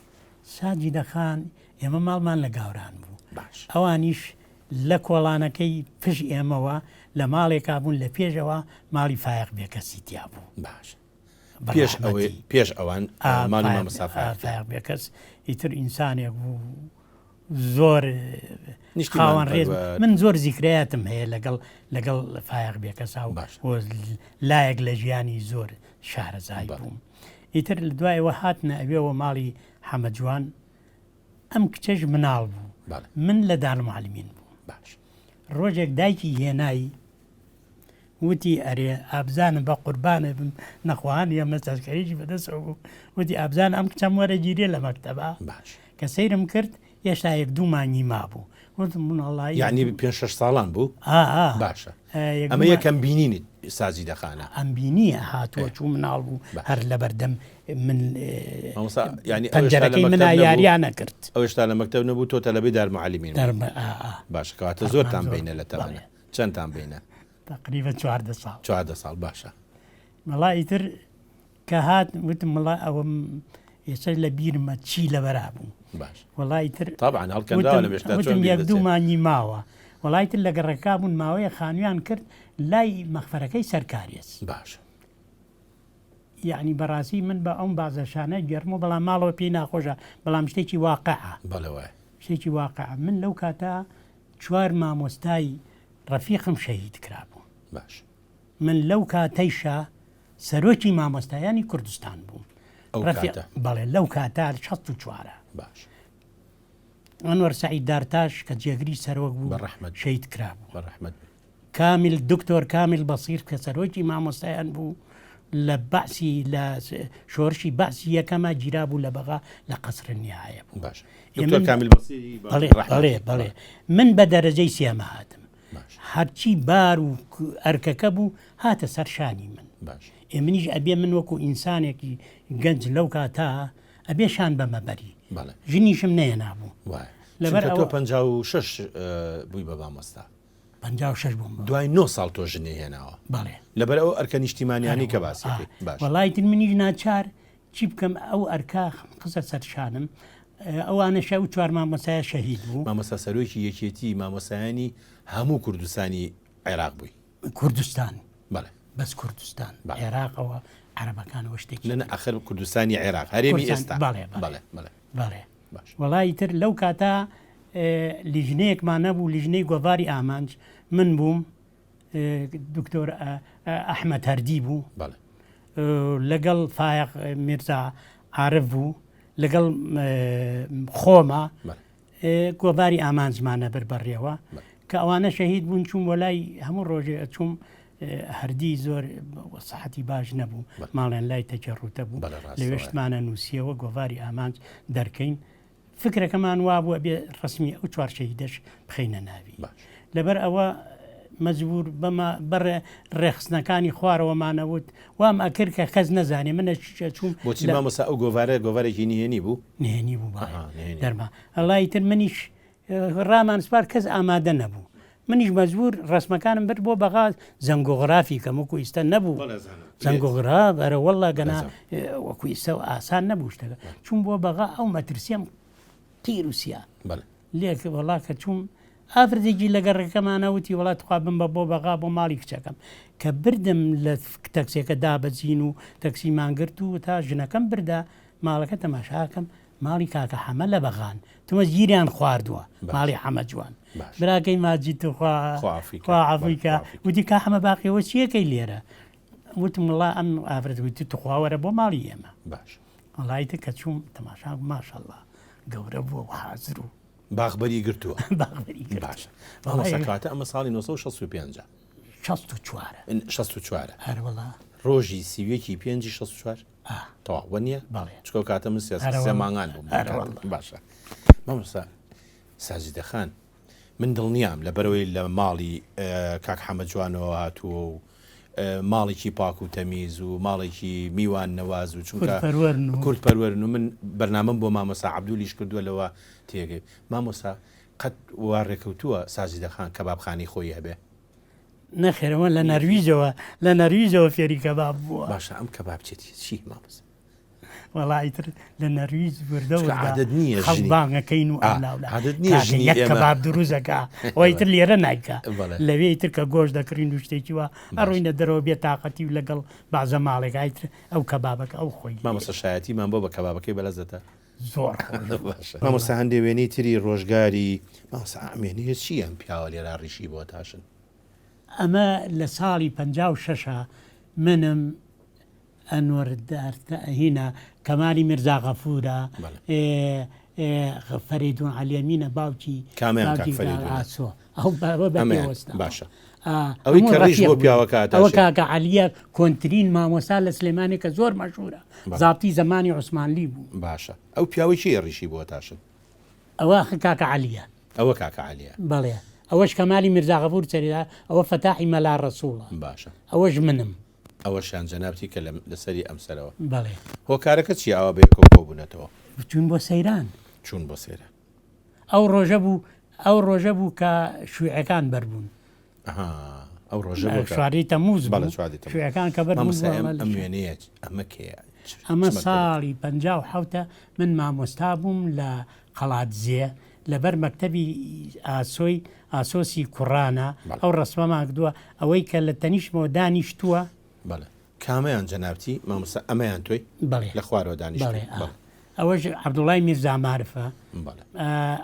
ساجیدەخان ئێمە ماڵمان لە گاوران بوو ئەوانیش لە کۆڵانەکەی پشت ئێمەوە لە ماڵێکا بوون لە پێشەوە ماڵی فایق بێکەسی تیا بوو باش پێش ئەوان ماڵی مامۆستا فایق بێکەس ئیتر ئینسانێک بوو زۆر خاوەن ڕێز من زۆر زیکرەیەتم هەیە لەگەڵ فایق بێکەسا و لایەک لە ژیانی زۆر شارەزای بووم ئیتر لە دوایەوە هاتنە ئەوێەوە ماڵی حەمەدجوان ئەم کچەش مناڵ بوو من لە دارمعلمین بوو ڕۆژێک دایکی هێنایی وتی ئەرێ ئابزانم بە قوربانە بم نەخواان ئەمە چەسکەریی بەدەستەوە بوو وتی ئابزان ئەم کچەم وەرە گیرێ لە مەکتەبە کە سەیرم کرد هێشتا یەک دوومانی مابوو وتم منڵی یعنی 5-6 ساڵان بوو باشە ئەمە یەکەم بینینت ساجیدەخانە ئەم بینیە هاتووە چوو مناڵ بوو هەر لە بەردەم من پەنجەرەکەی منە یاریان نەکرد ئەو هێشتا لە مەکتەب نەبوو تۆ تەلەبەی دارمعلمین باش کەواتە زۆرتان بینە لە تەوانە چەندتان بینە تقریبا 14 ساڵ باشە مەڵی تر کە هات وتم مڵا ئەوەم ئێستا لە بیرمە چی لە بەرا بوو باش وڵی تر طبعا هەڵکەنداوە لە بێشتا وتم یەک دوومانی ماوە وڵی تر لە گەڕەکە بوون ماوەیە خانویان کرد لای مەخفەرەکەی سەرکاریس باش یعنی بەڕاستی من بە ئەوم بازەشانە گەرمە بەڵام ماڵەوە پێی ناخۆشە بەڵام شتێکی واقعە شتێکی واقعە من لەو کاتە 4 مامۆستای ڕەفیقم شەهید کرابوو باش من لەو کاتەیشە سەرۆکی مامۆستایانی کوردستان بووم بەڵێ لەو کاتە 64 باش ئەنوەر سەعید دارتاش کە جێگری سەرۆک بوو شەهید کرابوو بەڕەحمەت کامل دکتۆر کامل بەسیر کە سەرۆکی مامۆستایان بوو لە بەعسی لە شۆرشی بەعسی یەکەمە گیرا بوو لە بەغا لە قەسر نیهایە بوو باش دکتۆر کامل بەسیری بەڵێ من بە دەرەجەی سێمە هاتم هەرچی بار و ئەرکەکە بوو هاتە سەرشانی من باش ئێمنیش ئەبێ من وەکو ئینسانێکی گەنج لەو کاتە ئەبێشان بەمەبەری ژنیشم نەیەنابوو لەبەر ئەوە 56 بووی بە مامۆستا 56 بووم دوای 9 ساڵ تۆ ژنێ هێناوە بەڵێ لەبەر ئەو ئەرکە نیشتیمانیانی کە باسی باش وەڵایتر منیش ناچار چی بکەم ئەو ئەرکا قسە سەرشانم ئەوانە شەو 4 مامۆستای شەهید بوو مامۆستا سەرۆکی یەکێتی مامۆستایانی هەموو کوردستانی عێراق بووی کوردستان بەڵێ بەس کوردستان عێراقەوە عەرەبەکانەوە شتێکی لەنە ئەخر کوردستانی عێراق هەرێمی ئێستا بەڵێ وەڵی تر لەو کاتە لیژنەیەکمان نەبوو لیژنەی گۆڤاری ئامانج من بووم دکتۆر ئەحمەد هەردی بوو لەگەڵ فایق میرزا عارف بوو لەگەڵ خۆمە گۆڤاری ئامانجمانە بەربەڕێەوە کە ئەوانە شەهید بوون چوون وەلای هەموو ڕۆژێ ئەچووم هەردی زۆر سەحەتی باش نەبوو ماڵێن لای تەجەڕوتە بوو لەوێشتمانە نووسیەوە گۆڤاری ئامانج دەرکەین فکرەکەمان وا بووە بێ ڕسمی ئەو چوار شەهیدەش بخەینە ناوی لەبەر ئەوە مەجبور بەمە بەر ڕێخستنەکانی خوارەوەمانەوت وام ئەکرد کە کەس نەزانێ منە چوم بۆچی مامۆستا ئەو گۆوارێکی نهێنی بوو نهێنی بوو دەرما ئەڵی تر منیش ڕامان سپار کەس ئامادە نەبوو منیش مەجبور ڕسمەکانم برد بۆ بەغا زەنگۆغرافی کەم وەکو ئیستا نەبوو زەنگۆغراف ئەرە وەڵا گەنا وەکو ئیستا و ئاسان نەبوو شتەکە چوون بۆ بەغا ئەو مەترسیەم تیروسیا لێک وڵا کە چوم ئافرێکی لەگەڕەکەمانەوتی وڵات خوا بم بە بۆ بەغا بۆ ماڵی کچەکەم کە بردم لە تەکسێکە دابەزین و تەکسیمانگرت و تا ژنەکەم بردا ماڵەکە تەماشاکەم ماڵی کاکە حەمە لە بەغان تمە گیریان خواردووە ماڵی حەمە جوان براکەی ماجید خواعافیکە وتی کا حەمە باقیەوە چیەکەی لێرە وتم وڵا ئەم ئافرەت وتی توخواوەرە بۆ ماڵی ئێمە باش وڵایتە کە چوم تەماشا ماشەڵڵا گەورە بووە و حازر و باغبەری گرتووە باشە کاتە ئەمە ساڵی 1965 64 هەروەڵا ڕۆژی سیوێکی پێنجی 64 تەواوە نییە چکۆ کاتە من سێ مانگان بوو باشە مامۆستا ساجیدەخان من دڵنیام لەبەرەوەی لە ماڵی کاک حەمە جوانەوە هاتووە و ماڵێکی پاک و تەمیز و ماڵێکی میوان نەواز و چونکە کورد پەروەرن و من بەرنامەم بۆ مامۆستا عەبدولیش کردووە لەوە تێگەی مامۆستا قەت وا ڕێکەوتووە ساجیدەخان کەبابخانی خۆی هەبێ نەخێرەوە لە نەرویجەوە فێری کەباب بووە باشە ئەم کەباب چێتی چی مامۆستا وەڵایتر لە نەرویج عادەت نییە بانگەکەین و یەک کەباب دروستەکە ئەوەیتر لێرە نایکە لەوێ تر کە گۆشت دەکڕین و شتێکی وە ئەڕوینە دەرەوە بێ تااقەتی و لەگەڵ بازە ماڵێکایتر ئەو کەبابەکە ئەو خۆی مامۆستا شایەتیمان بۆ بە کەبابەکەی بەلەزەتە زۆر مامۆستا هەندێوێنەی تری ڕۆژگاری مامۆستا ئامێنی چی ئەم پیاوە لێرا ڕیشی بۆ تاشن ئەمە لە ساڵی 56 منم ئەنوەردارهینە کەمالی میرزا غەفورە فەریدون عەلیەمینە باوکی ئاسۆ باشە ئەوەی کە ڕیش بۆ پیاوەکە ئەوە کاکە عەلیە کۆنترین مامۆستا لە سلێمانی کە زۆر مەشهورە زابتی زەمانی عوسمانلی بوو باشە ئەو پیاوەی چیە ڕیشی بۆ تاشن ئەوە کاکە عەلیە ئەوە کاکە عەلیە بەڵێ ئەوەش کەمالی میرزا غەفور چەریدا ئەوە فەتاحی مەلا ڕەسوڵە باشە ئەوەش منم ئەوەشان جەنابەتی کە لەسەری ئەمسەرەوە بەڵێ هۆکارەکە چی ئەوە بێ کۆ بوونەتەوە چوون بۆ سەیران چوون بۆ سەیران ئەو ڕۆژە بوو کە شوێعەکان بەربوون ئەو ڕۆژە شواری تەمووز شوێعەکان کە بەربوون ئەمە کێ ئەمە ساڵی 57 من مامۆستا بووم لە قەڵاتزێ لەبەر مەکتەبی ئاسۆسی کوڕانە ئەو ڕسمەمان کردووە ئەوەی کە لە تەنیشتمەوە دانیشتووە کامیان جەنابەتی مامۆستا ئەمەیان تۆی لە خوارەوە دانیشت ئەوەش عەبدوڵای میرزا مارفە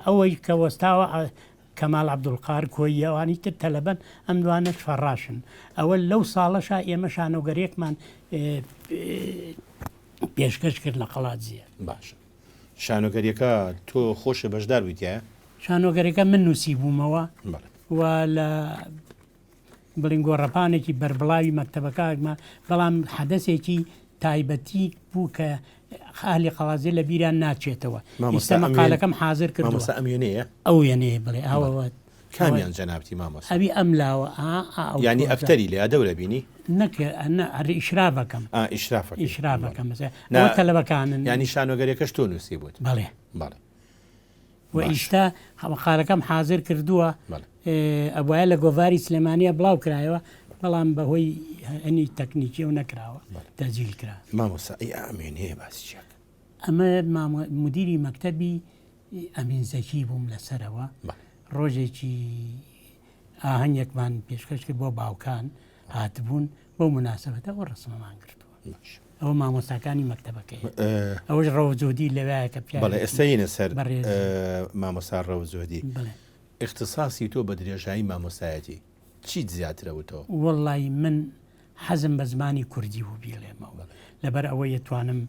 ئەوەی کە وەستاوە کەمال عەبدولقار کۆیی ئەوانی تر تەلەبەن ئەم دوانەش فەڕاشن ئەوە لەو ساڵەشا ئێمە شانۆگەرێکمان پێشکەش کرد لە قەڵاتزیە باشە شانۆگەریەکە تۆ خۆشە بەشدار بوویتە شانۆگەرەکە من نووسی بوومەوە و لە بڵین گۆڕەپانێکی بەربڵاوی مەکتەبەکەمە بەڵام حەدەسێکی تایبەتی بوو کە خالی قەڵاتزێ لە بیران ناچێتەوە ئێستا مەقالەکەم حازر کردووە ئەمێنەیە ئەو وێنەیە بڵێ ئەوەوە کامیان جەنابەتی مامۆستا ئەوی ئەم لاوە ینی ئەکتەری لێ دەورە بینی ئیشرافەکەم ئیشرافەکەم تەلەبەکانن ینی شانۆگەریەکەش تۆ نووسی بووت بەڵێ و ئیشتا خاڵەکەم حازر کردووە ئەوایە لە گۆڤاری سلێمانیە بڵاو کرایەوە بەڵام بەهۆی ئەنی تەکنیکی و نەکراوە تەجیل کرا مامۆستا ئەمێن هەیە باسی چیاک ئەمە مدیری مەکتەبی ئەمین زەکی بووم لەسەرەوە ڕۆژێکی ئاهەنگێکمان پێشکەش کرد بۆ باوکان هاتبوون بۆ مناسبەتە ئەو ڕسمەمان کردووە ئەوە مامۆستاکانی مەکتەبەکەی ئەوەش ڕەوزۆدی لەوایە کە بەڵێ ئێستاینە سەر مامۆستا ڕەوزۆدی اختصاصی تۆ بە درێژایی مامۆستایەتی چیت زیاترەوتەوە وەڵڵی من حەزم بە زمانی کوردی و بیڵێمەوە لەبەر ئەوە یەتوانم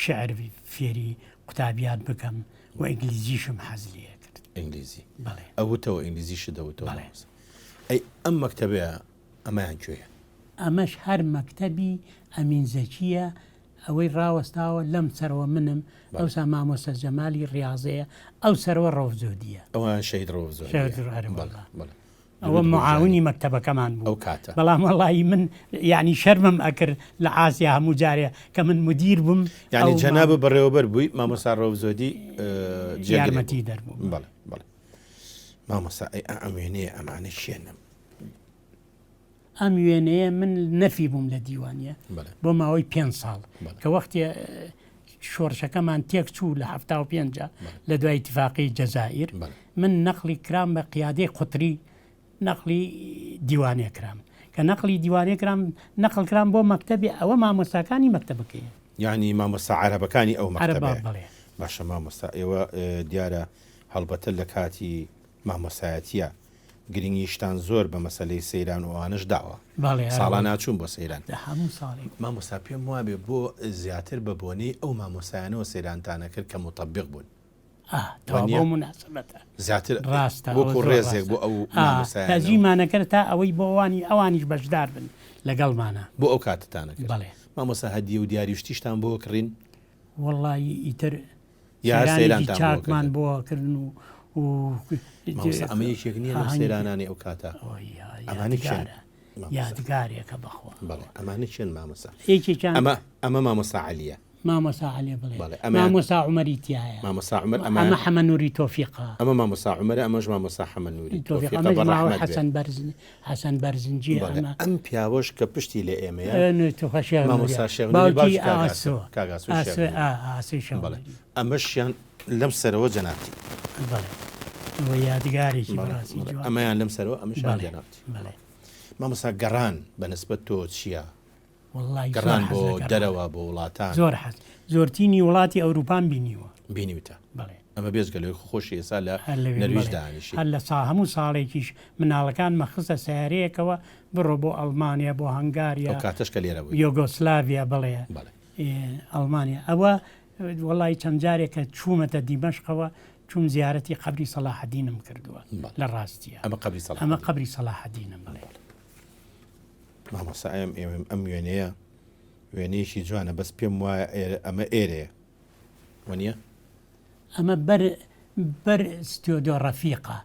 شعر فێری قوتابیات بکەم و ئینگلیزیشم حەز لێ کرد ئینگلیزی ئەوتەوە ئینگلیزیش دەوتەوە ئەی ئەم مەکتەبەیە ئەمایان کوێیە ئەمەش هەر مەکتەبی ئەمین زەکیە ئەوەی ڕاوەستاوە لەم سەرەوە منم ئەوسا مامۆستا جەمالی ڕاضەیە ئەو سەرەوە ڕۆڤزۆدیە ئەوە شەید ڕۆڤزۆدی ئەوە معاونی مەکتەبەکەمان بوو ئەو کاتە بەڵام وەڵی من یعنی شەرمم ئەکرد لە ئاسیا هەموو جارێ کە من مدیر بووم یعنی جەنابە بەڕێوەبەر بووی مامۆستا ڕۆڤزۆدی یارمەتی دەربوو بەڵێ مامۆستا ئەم وێنەیە ئەمانە شێنم ئەم وێنەیە من نەفی بووم لە دیوانیە بۆ ماوەی 5 ساڵ کە وەختی شۆڕشەکەمان تێک چوو لە 75 لە دوای اتفاقی جەزائیر من نەقلی کرام بە قیادەی قوتری نەقلی دیوانێ کرام کە نەقلی دیوانێ کرام نەقل کرام بۆ مەکتەبی ئەوە مامۆستاکانی مەکتەبەکەیە یعنی مامۆستا عەرەبەکانی ئەو مەکتەبە بڵێ باشە مامۆستا ئێوە دیارە هەڵبەتە لە کاتی مامۆسایەتیە گرنگیشتان زۆر بە مەسلەی سەیران و ئەوانش داوە ساڵان ناچوون بۆ سەیران هەموو ساڵی مامۆستا پێم وابێ بۆ زیاتر بە بۆنەی ئەو مامۆسایانەوە سەیرانتانە کرد کە متەبق بوون مناسبەتە زیاتر ڕاستە وەکو ڕێزێک بۆ ئەو تەزیمانەکەرە تا ئەوەی بۆ ئەوانی ئەوانیش بەشدار بن لەگەڵمانە بۆ ئەو کاتتانە بڵێ مامۆستا هەدیە و دیاریشتیشتان بۆ کڕین وەڵی ئیتر یا سەیرانتان چاکمان بۆ کردن و ئەمە یەکێک نییە لە سەیرانانی ئەو کاتە ئەمانی یادگارێکە بەخوا بەڵێ ئەمانی چێن مامۆستا ئەمە مامۆستا عەلیە مامۆستا عەلی بڵێ مامۆستا عومەری تایە مامۆستا عومەر ئەمە حەمە نووری تۆفیقا ئەمە مامۆستا عومەرە ئەمەش مامۆستا حەمە نووری حەسەن بەرزنجی ئەم پیاوەش کە پشتی لە ئێمەیە مامۆستا ئەمەشیان لەم سەرەوە جەنابی یادگارێکی ئەمەیان لەم سەرەوە ئەمەشان جەنابی مامۆستا گەڕان بەنسبەت تۆ چییە؟ گەڕان بۆ دەرەوە بۆ وڵاتان زۆر حەز زۆرتینی وڵاتی ئەوروپان بینیوتە ئەمە بێزگەلەوەی خۆشی ئێستا لە نەرویج دانیشی هەر لە هەموو ساڵێکیش مناڵەکان مەخصە سیارەیەکەوە بڕۆ بۆ ئەڵمانیا بۆ هەنگاریا کاتەشکە لێرە بوو یۆگۆسلاڤیا بڵێ ئەڵمانیا ئەوە وڵی چەند جارێکە چوومەتە دیمەشقەوە چوم زیارەتی قبری سەلاحەدینم کردووە لە ڕاستیە ئەمە قبری سەلاحەدینم بڵێ مامۆستا ئەم وێنەیە وێنەیەکی جوانە بەس پێم وایە ئەمە ئێرەیە وەنیە ئەمە بەر ستیۆدۆ ڕەفیقە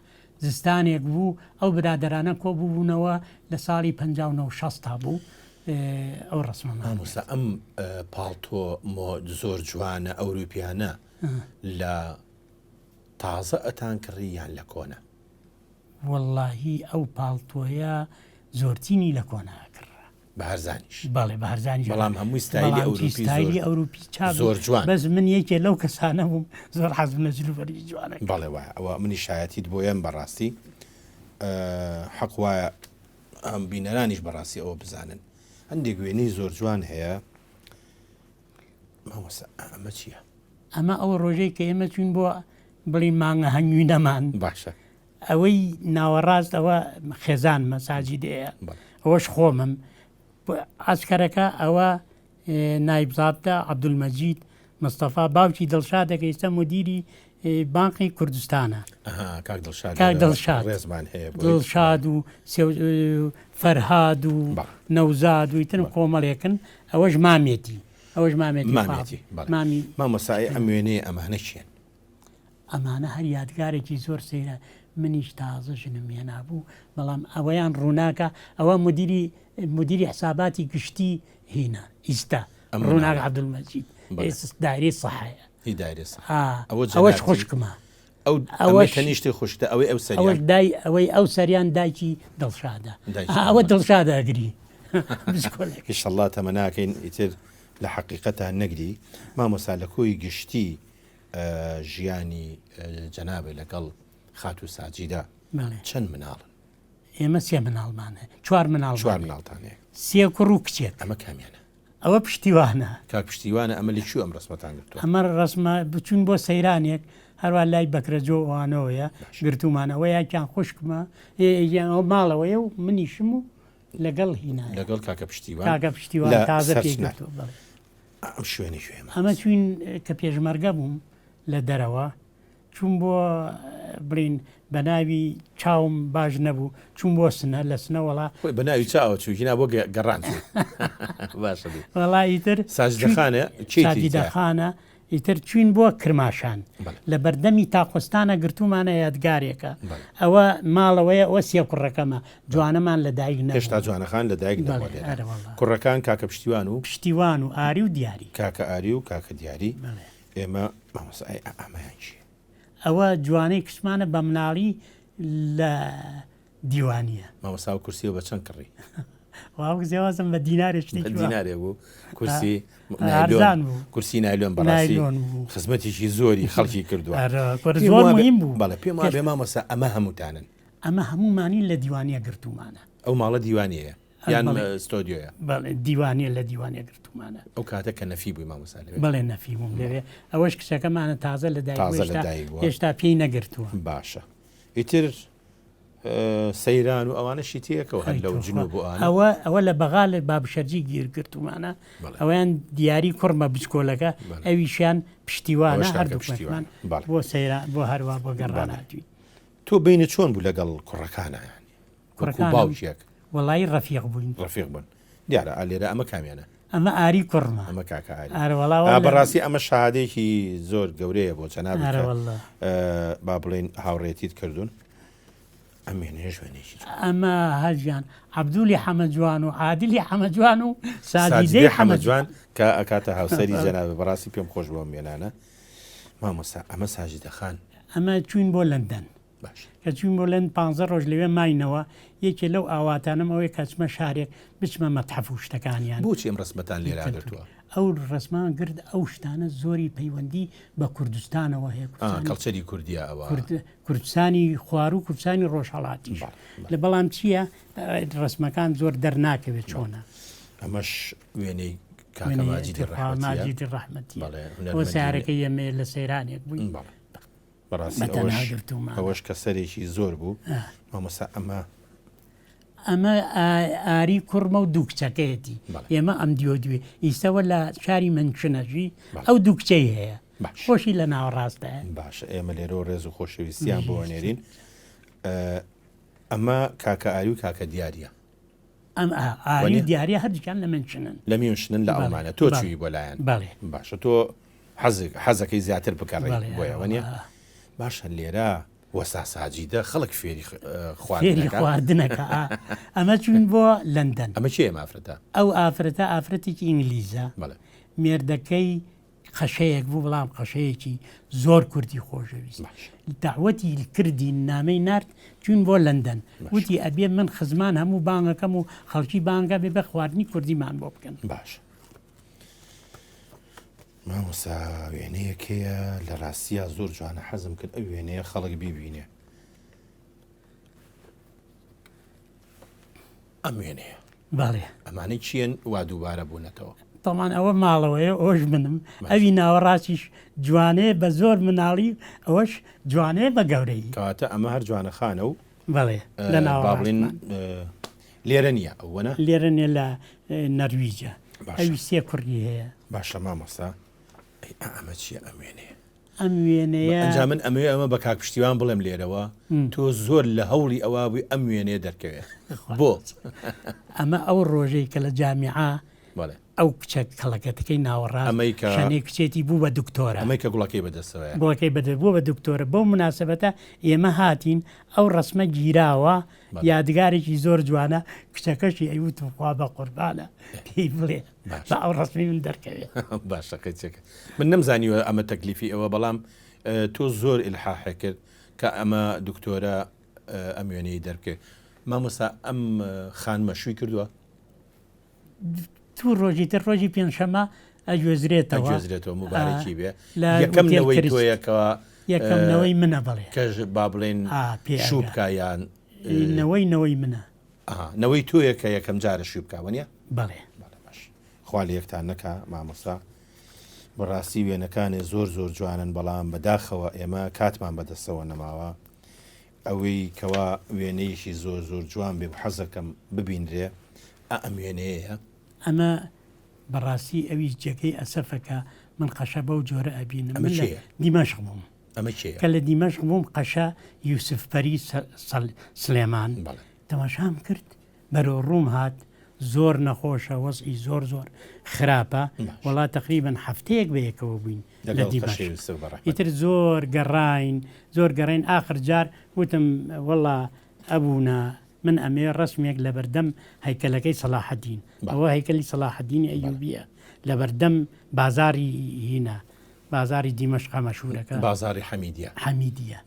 زستانێک بوو ئەو برادرانە کۆبووبوونەوە لە ساڵی 1960 بوو ئەو ڕسمە مامۆستا ئەم پاڵتۆ زۆر جوانە ئەوروپیانە لە تازە ئەتان کڕی یان لە کۆنە وەڵاهی ئەو پاڵتۆیە زۆرتینی لە کۆناکڕە بەهرزانیش بەڵێ بەهرزانی بەڵام هەمووی ستایلی ئەوروپی زۆر جوان بەس من یەکێ لەو کەسانە بووم زۆر حەزم لە جلوبەری جوانە بەڵێ وایە ئەوە منی شایەتیت بۆیەم بەڕاستی حەق وایە ئەم بینەرانیش بەڕاستی ئەوە بزانن هەندێک وێنەی زۆر جوان هەیە مامۆستا ئەمە چییە؟ ئەمە ئەوە ڕۆژەی کە ئێمە چوین بۆ بڵی مانگە هەنگوینەمان باشە ئەوەی ناوەڕاست ئەوە خێزان مەساجیدەیە ئەوەش خۆمم ئاسکەرەکە ئەوە نایبزاددا عەبدولمەجید مستەفا باوکی دڵشادێک ئێستا مدیری بانقی کوردستانە کاک دڵشاد و فەرهاد و نەوزاد و ئیتر کۆمەڵێکن ئەوەش مامێتی مامۆستای ئەم وێنەیە ئەمانە چیان؟ ئەمانە هەر یادگارێکی زۆر سەیرە منیش تازە ژنم هێنابوو بەڵام ئەوەیان ڕووناکە ئەوە مدیری حساباتی گشتی هینە ئیستا ڕووناک عەبدولمەجید دایرەی سەحایە ئەوەش خوشکمە ئەوە تەنیشتی خوشتە ئەوەی ئەو سەریان دایکی دڵشادە ئەوە دڵشادە ئەگری ئینشەڵڵا تەمە ناکەین ئیتر لە حەقیقەتە نەگری مامۆستا لە کۆی گشتی ژیانی جەنابێ لەگەڵ خات و ساجیدا چەند مناڵن؟ ئێمە 3 مناڵمانە 4 مناڵتانەیە 3 کوڕ و کچێک ئەمە کامیانە؟ ئەوە پشتیوانە کاک پشتیوانە ئەمە لە چوو ئەم ڕسمەتان گرتووە؟ ئەمە ڕسمە بچوون بۆ سەیرانێک هەروە لای بەکرەجۆ ئەوانەوەیە گرتومانەوە یاکیان خوشکمە ماڵەوەیە و منیشم و لەگەڵ هینا لەگەڵ کاکە پشتیوان تازە پێگرتووە ئەم شوێنی ئەمە چوین کە پێشمەرگە بووم لە دەرەوە چوون بۆ بڵین بە ناوی چاوم باش نەبوو چوون بۆ سنە لە سنەوەڵا بە ناوی چاوە چووکینا بۆ گەڕان باشە وڵایتر ساجدەخانە ساجدەخانە ئیتر چوین بۆ کرماشان لە بەردەمی تاقۆستانە گرتومانە یادگارێکە ئەوە ماڵەوەی ئەوە سێ کوڕەکەمە جوانەمان لە دایک هێشتا جوانەخان لە دایک کوڕەکان کاکە پشتیوان و ئاری و دیاری کاکە ئاری و کاکە دیاری ئێمە مامۆسای ئامایان چی ئەوە جوانەی کچمانە بە مناڵی لە دیوانیە مامۆسا و کورسیەوە بە چەند کڕی زێوازم بە دینارێک دینارێ بوو کورسی کورسی نایلۆن بەڕاستی خزمەتێکی زۆری خەڵکی کردووە زۆر مهم بوو بەڵێ پێم وایە بێ مامۆستا ئەمە هەمووتانن ئەمە هەمومانی لە دیوانیە گرتومانە ئەو ماڵە دیوانیەیە یان ستۆدیۆیە دیوانیە لە دیوانیە گرتومانە ئەو کاتە کە نەفی بووی مامۆستا بەڵێ نەفی بووم لەوێ ئەوەش کچەکەمانە تازە لە دایک هێشتا پێی نەگرتووە باشە ئیتر سەیران و ئەوانەشی تێکەوە هەر لەو جنوب بۆ ئەوە لە بەغا لە بابشەرجی گیرگرتومانە ئەویان دیاری کوڕمە بچکۆلەکە ئەویشیان پشتیوانە هەردووشمان بۆ سەیران بۆ هەروە بۆ گەڕاناتوی تۆ بینە چۆن بوو لەگەڵ کوڕەکانە کوڕەکان باوشێک وەڵی ڕەفیق بووین ڕەفیق بوون دیارە ئالێرە ئەمە کامیانە ئەمە ئاری کوڕمە ئەمە کاکە ئاری بەڕاستی ئەمە شادێکی زۆر گەورەیە بۆ چەناب با بڵێن هاوڕێتیت کردوون ئەمە هەژیان عەبدولی حەمەجوان و عادلی حەمەجوان و سادیدەی حەمەجوان کە ئەکاتە هاوسەری جەنابێ بەڕاستی پێم خۆش بۆ مێنانە مامۆستا ئەمە ساجدەخان ئەمە چوین بۆ لەندەن کە چوین بۆ لەند 15 ڕۆژ لەوێ ماینەوە یەکێ لەو ئاواتانم ئەوەی کەچمە شارێک بچمە مەتحەف و شتەکانیان بۆچی ئەم ڕسمەتان لێرادرتووە ئەو ڕسمان گرد ئەو شتانە زۆری پەیوەندی بە کوردستانەوە هەیە کەڵچەری کوردیا ئەوە کوردستانی خوار و کوردستانی ڕۆژهەڵاتیش لە بەڵام چییە ڕسمەکان زۆر دەرناکەوێت چۆنە ئەمەش وێنەی ماجیدی ڕەحمەتی بۆ سیارەکە ئێمە لە سەیرانێک بووین بەڕاستی ئەوەش کە سەرێکی زۆر بوو مامۆستا ئەمە ئاری کوڕمە و دوو کچەکەیەتی ئێمە ئەم دیۆ دوێ ئیسەوە لە شاری منچنەژی ئەو دوو کچەی هەیە خۆشی لە ناوەڕاستەیە باشە ئێمە لێرە ڕێز و خۆشەویستیان بۆ نێرین ئەمە کاکە ئاری و کاکە دیارە ئەم ئاری دیارە هەردووکیان لە منچنن لە میونشنن لە ئەڵمانە تۆ چوی بۆ لایەن باشە تۆ حەزەکەی زیاتر بکەڕێ بۆیەوە نیە باشە لێرە وەسا ساجیدە خەڵک فێری خواردنەکە ئەمە چون بۆ لەندەن ئەمە چێ ئافرەتە ئەو ئافرەتە ئافرەتێکی ئینگلیزە مێردەکەی خەشەیەک بوو بەڵام خەشەیەکی زۆر کوردی خۆشەویست داوەتی کردی نامەی نرد چون بۆ لەندەن وتی ئەبێ من خزمان هەموو بانگەکەم و خەڵکی بانگە بێ بە خواردنی کوردیمان بۆ بکەن باش مامۆستا وێنەیەکەیە لە ڕاستیە زۆر جوانە حەزم کرد ئەو وێنەیە خەڵک بیبینێ ئەم وێنەیە باڵێ ئەمانەی چیەن وا دووبارە بوونەتەوە تەمان ئەوە ماڵەوەیە ئەوش منم ئەوی ناوەڕاستیش جوانەیە بە زۆر مناڵی ئەوەش جوانەیە بە گەورەی کەواتە ئەمە هەر جوانەخانە و بەڵێ لە ناوەڕین لێرە نییە ئەوەنە لێرە نیە لە نەرویجە ئەوی سێ کوردی هەیە باشە مامۆستا ئەمە چیە ئەم وێنەیە ئەم وێنەیە ئەنجا من ئەمە بە کاک پشتیوان بڵێم لێرەوە تۆ زۆر لە هەوڵی ئەوە بووی ئەم وێنەیە دەرکەوێت بۆ ئەمە ئەو ڕۆژەی کە لە جامیعا ئەو کچە کەڵەکەتەکەی ناوەڕاست شانەی کچێتی بوو بە دکتۆرە ئەمەی کە گوڵەکەی بەدەستەوە گوڵەکەی بەدەبوو بە دکتۆرە بۆ مناسبەتە ئێمە هاتین ئەو ڕسمە گیراوە یادگارێکی زۆر جوانە کچەکەشی ئەیوت خوا بە قوربانە پێی بڵێ بە ئەو ڕسمی من دەرکەوێت باشە قەچێکە من نەمزانیوە ئەمە تەکلیفی ئەوە بەڵام تۆ زۆر ئیلحاحی کرد کە ئەمە دکتۆرە ئەم وێنەی دەرکێ مامۆستا ئەم خانمە شووی کردووە تو ڕۆژی تر ڕۆژی پێنجشەمە ئەگوێزرێتەوە مبارەکی بێ یەکەم نەوەی تۆیەکەوە یەکەمنەوەی منە بڵێ کەژ با بڵێن شوو بکایان نەوەی منە نەوەی تۆیەکە یەکەم جارە شوو بکوە نیە بەڵێ باش خوا لە یەکتان نەکا مامۆستا بەڕاستی وێنەکانی زۆر زۆر جوانن بەڵام بەداخەوە ئێمە کاتمان بەدەستەوە نەماوە ئەوەی کەوا وێنەیەشی زۆر زۆر جوان بێ حەزەکەم ببینرێ ئەم وێنەیە ئەمە بەڕاستی ئەوی جێگەی ئەسەفەکە من قەشە بەو جۆرە ئەبینم دیمەشق بووم ئەمە کێ کە لە دیمەشق بووم قەشە یوسف پەری سلێمان تەماشام کرد بەرەو ڕووم هات زۆر نەخۆشە وەزئی زۆر خراپە وڵات تقریبن هەفتەیەک بەیەکەوە بووین لە دیمەشق ئیتر زۆر گەڕین آخر جار وتم وەڵا ئەبوونە من ئەمێ ڕسمێک لە بەردەم هەیکەلەکەی سەلاحەدین ئەوە هەیکەلی سەلاحەدینی ئەیوبیە لە بەردەم بازاری هینە بازاری دیمەشق مەشهورەکە بازاری حەمیدیە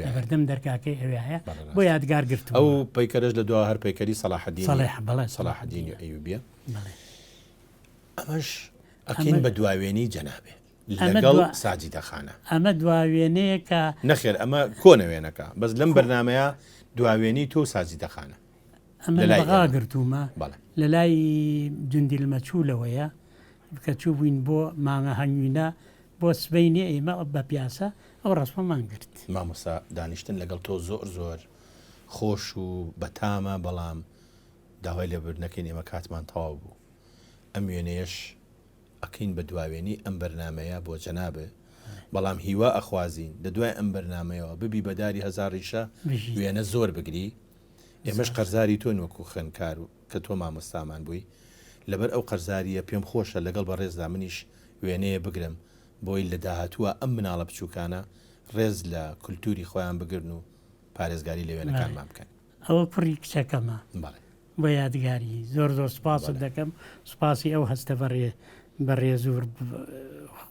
لە بەردەم دەرکاکەی ئەوەیە بۆ یادگار گرتو ئەو پەیکەرش لە دو هەر پەیکەری سەلاحەدینی ئەیوبیە ئەمەش ئەکەین بە دواوێنی جەنابێ لەگەڵ ساجیدەخانە ئەمە دواوێنەیە کە نەخێر ئەمە کۆنەوێنەکە بەس لەم بەرنمەیە دواوێنی تۆ ساجیدەخانە ئەمە بەغا گرتومە لە لای جوندی مەچوولەوەیە کە چوو بووین بۆ مانگە هەنگوینە بۆ سبەینێ ئێمە بە پیاسە ئەو ڕسمەمان گرت مامۆستا دانیشتن لەگەڵ تۆ زۆر خۆش و بەتامە بەڵام داوای لێبوردنەکەین ئێمە کاتمان تەواو بوو ئەم وێنەیەش ئەکەین بە دواوێنی ئەم بەرنمەیە بۆ جەنابێ بەڵام هیوا ئەخوازین دە دوای ئەم بەرنمەیەوە ببی بەداری هەزار ڕیشە وێنە زۆر بگری ئێمەش قەرزاری تۆن وەکو خوێندکار و کە تۆ مامۆستامان بووی لەبەر ئەو قەرزاریە پێم خۆشە لەگەڵ بە ڕێزدا منیش وێنەیە بگرم بۆی لە داهاتووە ئەم مناڵە بچووکانە ڕێز لە کولتوری خۆیان بگرن و پارێزگاری لە وێنەکانمان بکەن ئەوە کوڕی کچەکەمە بۆ یادگاری زۆر سوپاست دەکەم سوپاسی ئەو هەستە بەڕێ زۆر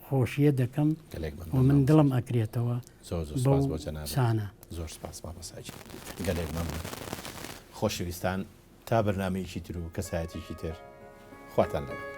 خۆشیە دەکەم و من دڵم ئەکرێتەوە سانە زۆر سپاس مامۆستاجی گەلێک مەمنون خۆشەویستان تا بەرنامەیەکی تر و کەسایەتێکی تر خواتان لەوە